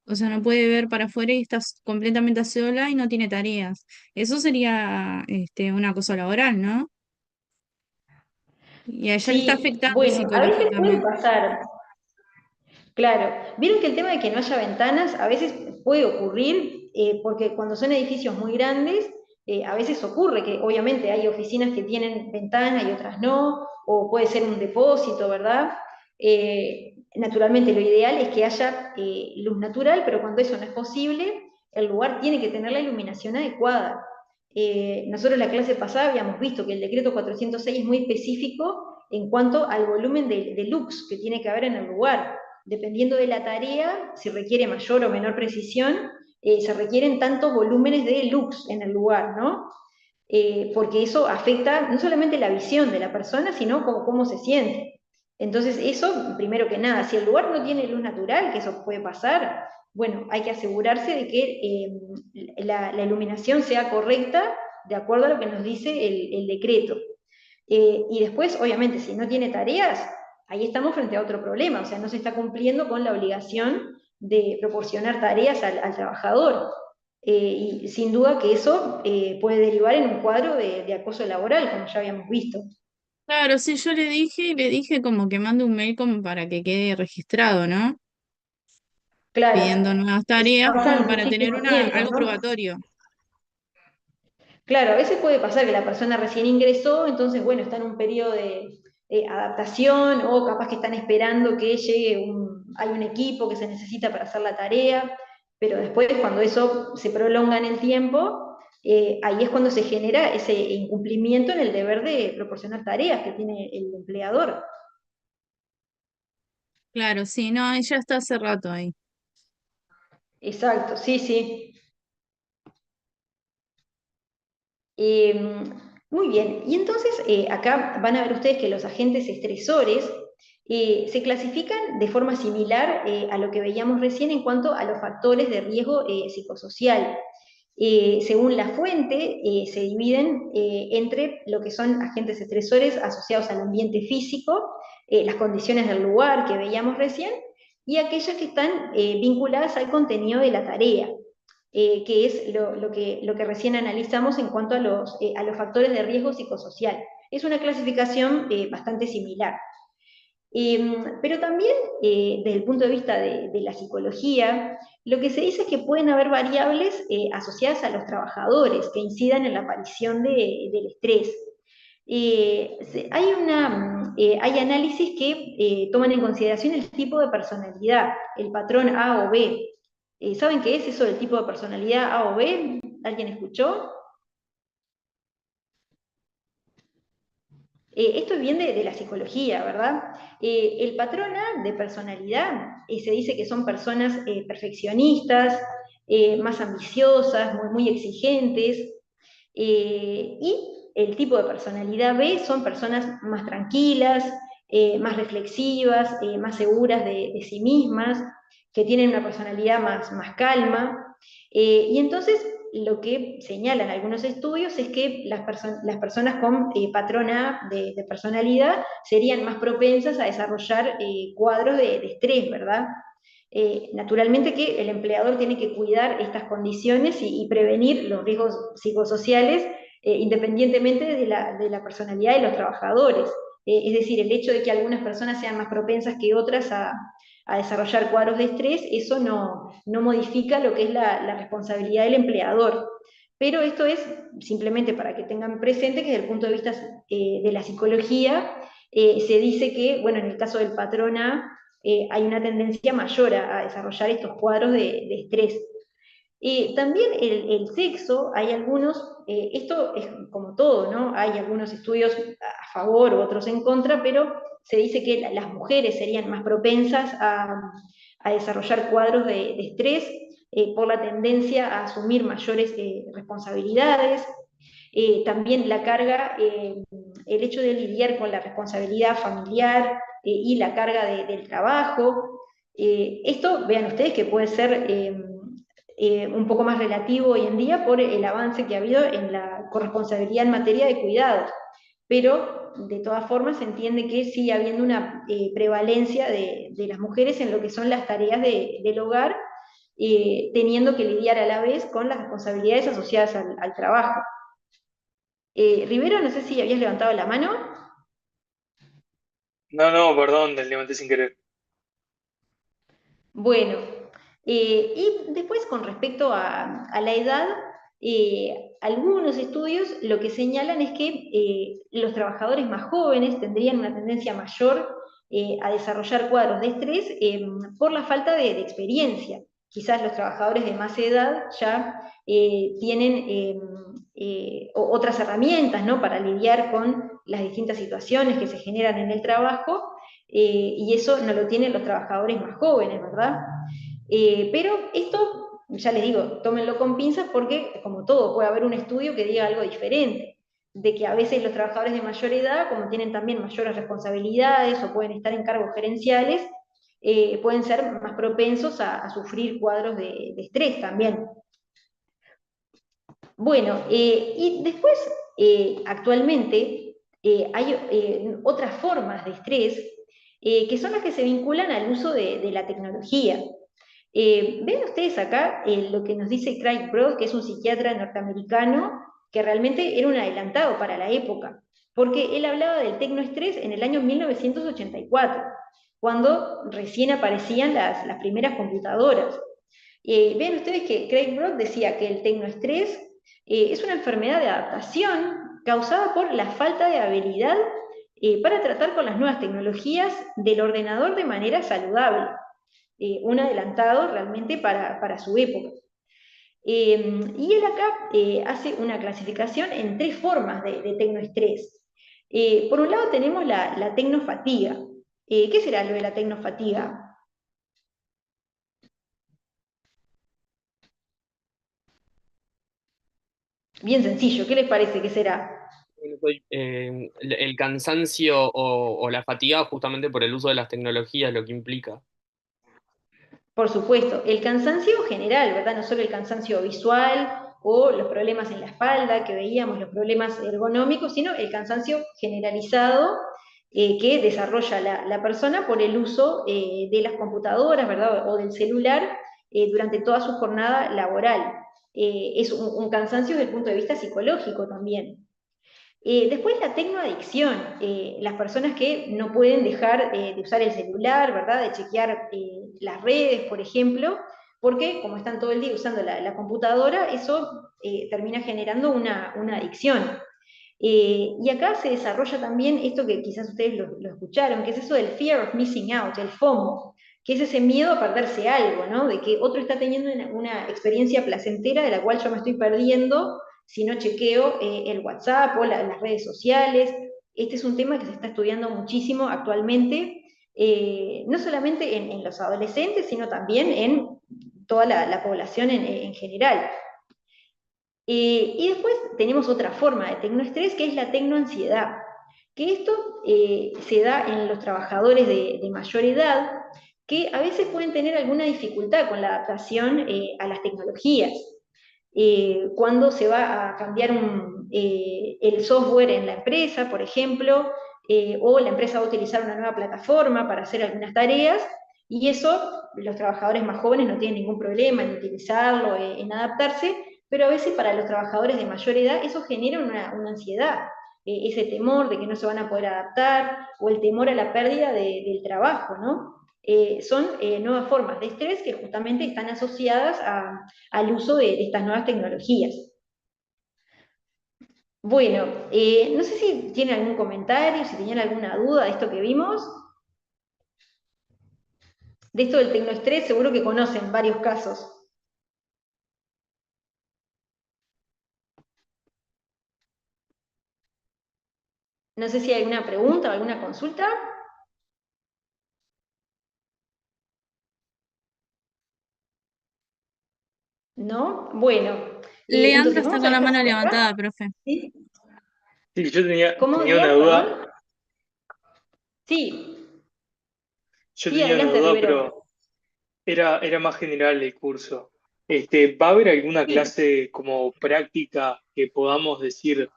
O sea, no puede ver para afuera y está completamente sola y no tiene tareas. Eso sería un acoso laboral, ¿no? Y a ella le está Sí, afectando bueno, a veces puede psicológicamente. pasar. Claro, vieron que el tema de que no haya ventanas a veces puede ocurrir, porque cuando son edificios muy grandes, a veces ocurre que obviamente hay oficinas que tienen ventanas y otras no, o puede ser un depósito, ¿verdad? Naturalmente lo ideal es que haya luz natural, pero cuando eso no es posible, el lugar tiene que tener la iluminación adecuada. Nosotros en la clase pasada habíamos visto que el decreto 406 es muy específico en cuanto al volumen de lux que tiene que haber en el lugar. Dependiendo de la tarea, si requiere mayor o menor precisión, se requieren tantos volúmenes de lux en el lugar, ¿no? Porque eso afecta no solamente la visión de la persona, sino cómo se siente. Entonces, eso, primero que nada, si el lugar no tiene luz natural, que eso puede pasar, bueno, hay que asegurarse de que la iluminación sea correcta de acuerdo a lo que nos dice el decreto. Y después, obviamente, si no tiene tareas, ahí estamos frente a otro problema, o sea, no se está cumpliendo con la obligación de proporcionar tareas al trabajador. Y sin duda que eso puede derivar en un cuadro de acoso laboral, como ya habíamos visto. Claro, sí, yo le dije como que mande un mail como para que quede registrado, ¿no? Pidiendo Claro, nuevas tareas como pasan para tener muchísimos tiempos, algo ¿no? probatorio. Claro, a veces puede pasar que la persona recién ingresó, entonces, bueno, está en un periodo de adaptación o capaz que están esperando que llegue hay un equipo que se necesita para hacer la tarea, pero después cuando eso se prolonga en el tiempo, ahí es cuando se genera ese incumplimiento en el deber de proporcionar tareas que tiene el empleador. Claro, sí, no, ella está hace rato ahí. Exacto, sí, sí. Eh, Muy bien, y entonces acá van a ver ustedes que los agentes estresores se clasifican de forma similar a lo que veíamos recién en cuanto a los factores de riesgo psicosocial. Según la fuente, se dividen entre lo que son agentes estresores asociados al ambiente físico, las condiciones del lugar que veíamos recién, y aquellas que están vinculadas al contenido de la tarea, que es lo que recién analizamos en cuanto a los factores de riesgo psicosocial. Es una clasificación bastante similar. Pero también, desde el punto de vista de la psicología, lo que se dice es que pueden haber variables asociadas a los trabajadores que incidan en la aparición del estrés. Hay análisis que toman en consideración el tipo de personalidad, el patrón A o B. ¿Saben qué es eso del tipo de personalidad A o B? ¿Alguien escuchó? Esto viene de la psicología, ¿verdad? El patrón A de personalidad se dice que son personas perfeccionistas, más ambiciosas, muy exigentes, y el tipo de personalidad B son personas más tranquilas, más reflexivas, más seguras de sí mismas, que tienen una personalidad más calma. Y entonces lo que señalan algunos estudios es que las personas con patrón A de personalidad serían más propensas a desarrollar cuadros de estrés, ¿verdad? Naturalmente que el empleador tiene que cuidar estas condiciones y prevenir los riesgos psicosociales independientemente de la personalidad de los trabajadores. Es decir, el hecho de que algunas personas sean más propensas que otras a desarrollar cuadros de estrés, eso no modifica lo que es la responsabilidad del empleador. Pero esto es simplemente para que tengan presente que desde el punto de vista de la psicología se dice que, bueno, en el caso del patrón A, hay una tendencia mayor a desarrollar estos cuadros de estrés. También el sexo, hay algunos, esto es como todo, ¿no? Hay algunos estudios a favor u otros en contra, pero se dice que las mujeres serían más propensas a desarrollar cuadros de estrés por la tendencia a asumir mayores responsabilidades. También la carga, el hecho de lidiar con la responsabilidad familiar y la carga del trabajo. Esto, vean ustedes que puede ser un poco más relativo hoy en día por el avance que ha habido en la corresponsabilidad en materia de cuidados, pero de todas formas se entiende que sigue habiendo una prevalencia de las mujeres en lo que son las tareas del hogar, teniendo que lidiar a la vez con las responsabilidades asociadas al trabajo. Rivero, no sé si habías levantado la mano. No, perdón, te levanté sin querer. Bueno, y después con respecto a la edad, algunos estudios lo que señalan es que los trabajadores más jóvenes tendrían una tendencia mayor a desarrollar cuadros de estrés por la falta de experiencia. Quizás los trabajadores de más edad ya tienen otras herramientas, ¿no?, para lidiar con las distintas situaciones que se generan en el trabajo, y eso no lo tienen los trabajadores más jóvenes, ¿verdad? Pero esto, ya les digo, tómenlo con pinzas porque, como todo, puede haber un estudio que diga algo diferente, de que a veces los trabajadores de mayor edad, como tienen también mayores responsabilidades o pueden estar en cargos gerenciales, pueden ser más propensos a sufrir cuadros de estrés también. Bueno, y después, actualmente, hay otras formas de estrés que son las que se vinculan al uso de la tecnología. Ven ustedes acá lo que nos dice Craig Broad, que es un psiquiatra norteamericano que realmente era un adelantado para la época, porque él hablaba del tecnoestrés en el año 1984, cuando recién aparecían las primeras computadoras. Ven ustedes que Craig Broad decía que el tecnoestrés es una enfermedad de adaptación causada por la falta de habilidad para tratar con las nuevas tecnologías del ordenador de manera saludable. Un adelantado realmente para su época. Y él acá hace una clasificación en tres formas de tecnoestrés. Por un lado tenemos la tecnofatiga. ¿Qué será lo de la tecnofatiga? Bien sencillo, ¿qué les parece que será? El cansancio o la fatiga justamente por el uso de las tecnologías, lo que implica. Por supuesto, el cansancio general, ¿verdad? No solo el cansancio visual o los problemas en la espalda que veíamos, los problemas ergonómicos, sino el cansancio generalizado que desarrolla la persona por el uso de las computadoras, ¿verdad? O del celular durante toda su jornada laboral. Es un cansancio desde el punto de vista psicológico también. Después la tecnoadicción, las personas que no pueden dejar de usar el celular, ¿verdad? De chequear las redes, por ejemplo, porque como están todo el día usando la computadora, eso termina generando una adicción. Y acá se desarrolla también esto que quizás ustedes lo escucharon, que es eso del fear of missing out, el FOMO, que es ese miedo a perderse algo, ¿no? De que otro está teniendo una experiencia placentera de la cual yo me estoy perdiendo si no chequeo el WhatsApp o las redes sociales, Este es un tema que se está estudiando muchísimo actualmente, no solamente en los adolescentes, sino también en toda la población en general. Y después tenemos otra forma de tecnoestrés, que es la tecnoansiedad, que esto se da en los trabajadores de mayor edad, que a veces pueden tener alguna dificultad con la adaptación a las tecnologías. Cuando se va a cambiar el software en la empresa, por ejemplo, o la empresa va a utilizar una nueva plataforma para hacer algunas tareas, y eso los trabajadores más jóvenes no tienen ningún problema en utilizarlo, en adaptarse, pero a veces para los trabajadores de mayor edad eso genera una ansiedad, ese temor de que no se van a poder adaptar, o el temor a la pérdida del trabajo, ¿no? Son nuevas formas de estrés que justamente están asociadas al uso de estas nuevas tecnologías. Bueno, no sé si tienen algún comentario, si tenían alguna duda de esto que vimos. De esto del tecnoestrés seguro que conocen varios casos. No sé si hay alguna pregunta o alguna consulta. ¿No? Bueno, Leandro entonces está vamos a con la dejar mano por acá. levantada, profe. ¿Sí? Sí, yo ¿Cómo, tenía una Díaz? duda, Perdón. Sí, yo sí, tenía una adelante, duda, Rivero. pero era más general el curso. ¿Va a haber alguna Sí. clase como práctica que podamos decir,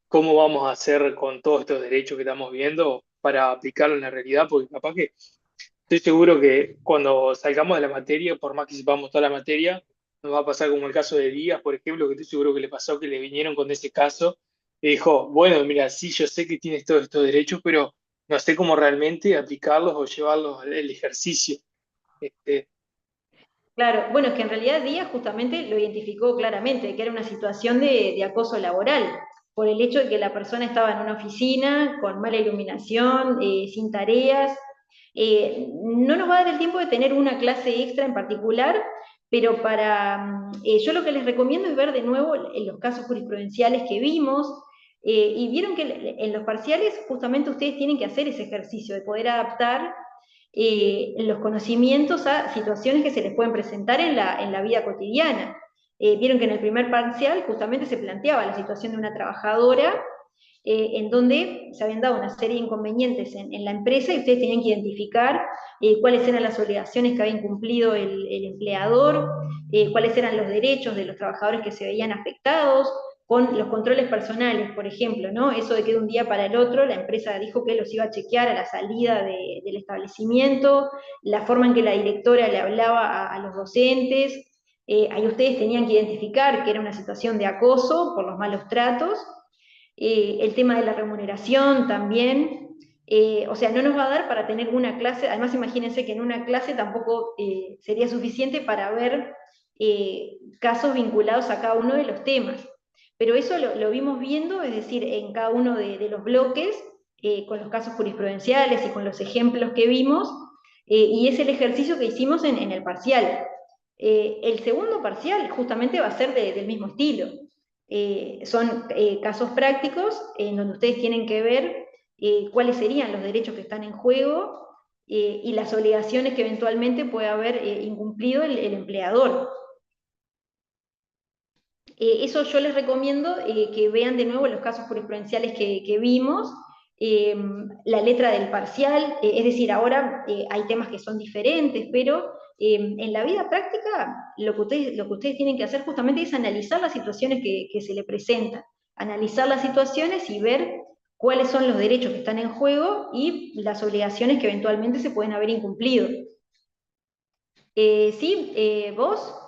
cómo vamos a hacer con todos estos derechos que estamos viendo para aplicarlo en la realidad? Porque capaz que estoy seguro que cuando salgamos de la materia, por más que sepamos toda la materia, nos va a pasar como el caso de Díaz, por ejemplo, que estoy seguro que le pasó que le vinieron con ese caso y dijo, bueno, mira, sí, yo sé que tienes todos estos derechos, pero no sé cómo realmente aplicarlos o llevarlos al ejercicio. Este, Claro, bueno, es que en realidad Díaz justamente lo identificó claramente, que era una situación de acoso laboral, por el hecho de que la persona estaba en una oficina con mala iluminación, sin tareas. No nos va a dar el tiempo de tener una clase extra en particular, pero yo lo que les recomiendo es ver de nuevo en los casos jurisprudenciales que vimos, y vieron que en los parciales justamente ustedes tienen que hacer ese ejercicio de poder adaptar los conocimientos a situaciones que se les pueden presentar en la vida cotidiana. Vieron que en el primer parcial justamente se planteaba la situación de una trabajadora en donde se habían dado una serie de inconvenientes en la empresa y ustedes tenían que identificar cuáles eran las obligaciones que había incumplido el empleador, cuáles eran los derechos de los trabajadores que se veían afectados, con los controles personales, por ejemplo, ¿no? Eso de que de un día para el otro la empresa dijo que los iba a chequear a la salida del establecimiento, la forma en que la directora le hablaba a los docentes, ahí ustedes tenían que identificar que era una situación de acoso por los malos tratos, el tema de la remuneración también, o sea, no nos va a dar para tener una clase, además imagínense que en una clase tampoco sería suficiente para ver casos vinculados a cada uno de los temas, pero eso lo vimos viendo, es decir, en cada uno de los bloques, con los casos jurisprudenciales y con los ejemplos que vimos, y es el ejercicio que hicimos en el parcial. El segundo parcial justamente va a ser del mismo estilo. Son casos prácticos en donde ustedes tienen que ver cuáles serían los derechos que están en juego y las obligaciones que eventualmente puede haber incumplido el empleador. Eso yo les recomiendo que vean de nuevo los casos jurisprudenciales que vimos, la letra del parcial, es decir, ahora hay temas que son diferentes, pero en la vida práctica lo que ustedes tienen que hacer justamente es analizar las situaciones que se le presentan, analizar las situaciones y ver cuáles son los derechos que están en juego y las obligaciones que eventualmente se pueden haber incumplido. ¿Sí? ¿Vos?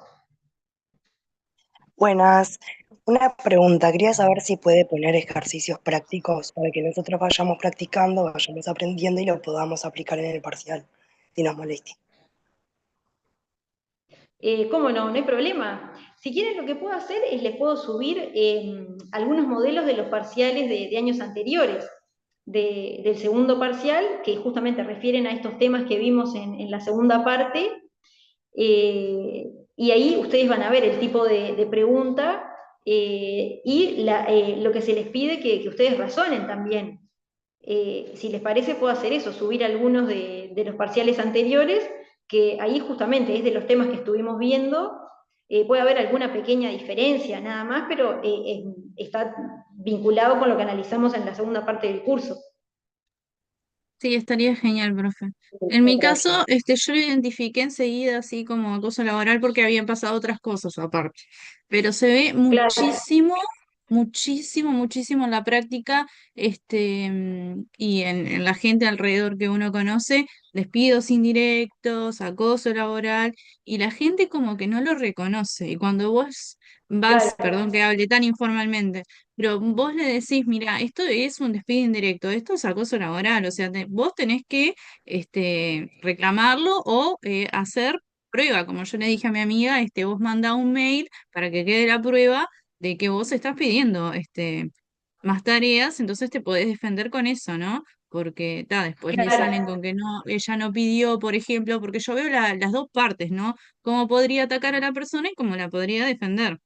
Buenas. Una pregunta, quería saber si puede poner ejercicios prácticos para que nosotros vayamos practicando, vayamos aprendiendo y lo podamos aplicar en el parcial, si nos molesta. ¿Cómo no? No hay problema. Si quieren, lo que puedo hacer es les puedo subir algunos modelos de los parciales de años anteriores, del segundo parcial, que justamente refieren a estos temas que vimos en la segunda parte, y ahí ustedes van a ver el tipo de pregunta lo que se les pide que ustedes razonen también. Si les parece, puedo hacer eso, subir algunos de los parciales anteriores, que ahí justamente es de los temas que estuvimos viendo. Puede haber alguna pequeña diferencia nada más, pero está vinculado con lo que analizamos en la segunda parte del curso. Sí, estaría genial, profe. En mi caso, yo lo identifiqué enseguida así como acoso laboral porque habían pasado otras cosas aparte. Pero se ve Claro, muchísimo, muchísimo, muchísimo en la práctica, y en la gente alrededor que uno conoce, despidos indirectos, acoso laboral, y la gente como que no lo reconoce. Y cuando vos vas, claro, perdón que hable tan informalmente, pero vos le decís, mira, esto es un despido indirecto, esto es acoso laboral, o sea, vos tenés que reclamarlo o hacer prueba, como yo le dije a mi amiga, vos manda un mail para que quede la prueba de que vos estás pidiendo más tareas, entonces te podés defender con eso, ¿no? Porque después le salen claro, con que no, ella no pidió, por ejemplo, porque yo veo las dos partes, ¿no? Cómo podría atacar a la persona y cómo la podría defender.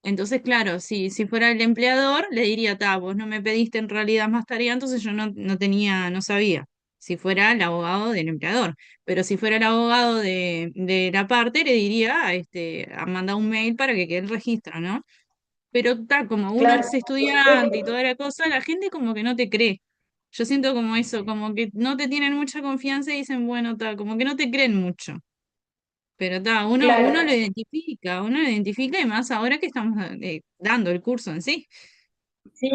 Entonces, claro, si fuera el empleador, le diría, vos no me pediste en realidad más tarea, entonces yo no tenía, no sabía. Si fuera el abogado del empleador. Pero si fuera el abogado de la parte, le diría, a mandar un mail para que quede el registro, ¿no? Pero como uno claro. es estudiante y toda la cosa, la gente como que no te cree. Yo siento como eso, como que no te tienen mucha confianza y dicen, bueno, como que no te creen mucho. Pero uno Claro, lo identifica y más ahora que estamos dando el curso en sí. sí.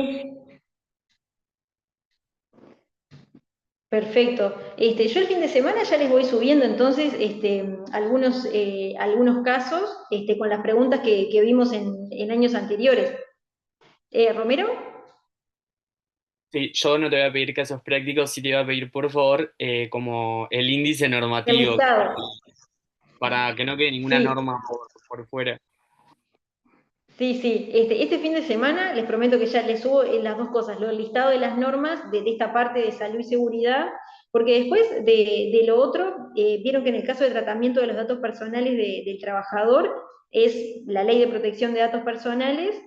Perfecto. Yo el fin de semana ya les voy subiendo entonces algunos casos con las preguntas que vimos en años anteriores. ¿Romero? Sí, yo no te voy a pedir casos prácticos, sí te voy a pedir, por favor, como el índice El normativo, listado. para que no quede ninguna Sí, norma por fuera. sí, sí. Este fin de semana les prometo que ya les subo las dos cosas, el listado de las normas de esta parte de salud y seguridad, porque después de lo otro, vieron que en el caso de tratamiento de los datos personales del trabajador es la ley de protección de datos personales,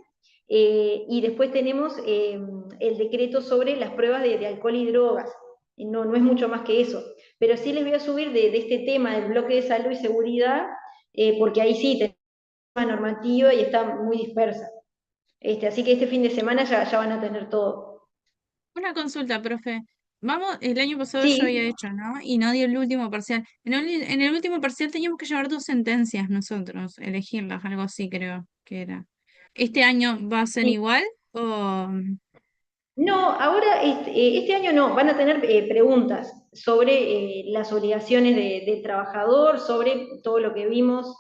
y después tenemos el decreto sobre las pruebas de alcohol y drogas. No es mucho más que eso. Pero sí les voy a subir de este tema del bloque de salud y seguridad, porque ahí sí normativa y está muy dispersa. Así que este fin de semana ya van a tener todo. Una consulta, profe. Vamos, el año pasado yo había Sí, hecho, ¿no? Y no di el último parcial. En el último parcial teníamos que llevar dos sentencias nosotros, elegirlas, algo así creo que era. ¿Este año va a ser sí. igual o...? No, ahora este año no, van a tener preguntas sobre las obligaciones del trabajador, sobre todo lo que vimos,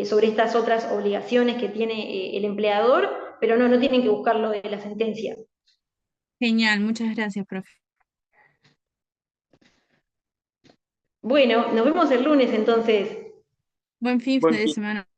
sobre estas otras obligaciones que tiene el empleador, pero no tienen que buscarlo de la sentencia. Genial, muchas gracias, profe. Bueno, nos vemos el lunes entonces. Buen fin Buen de fin. semana.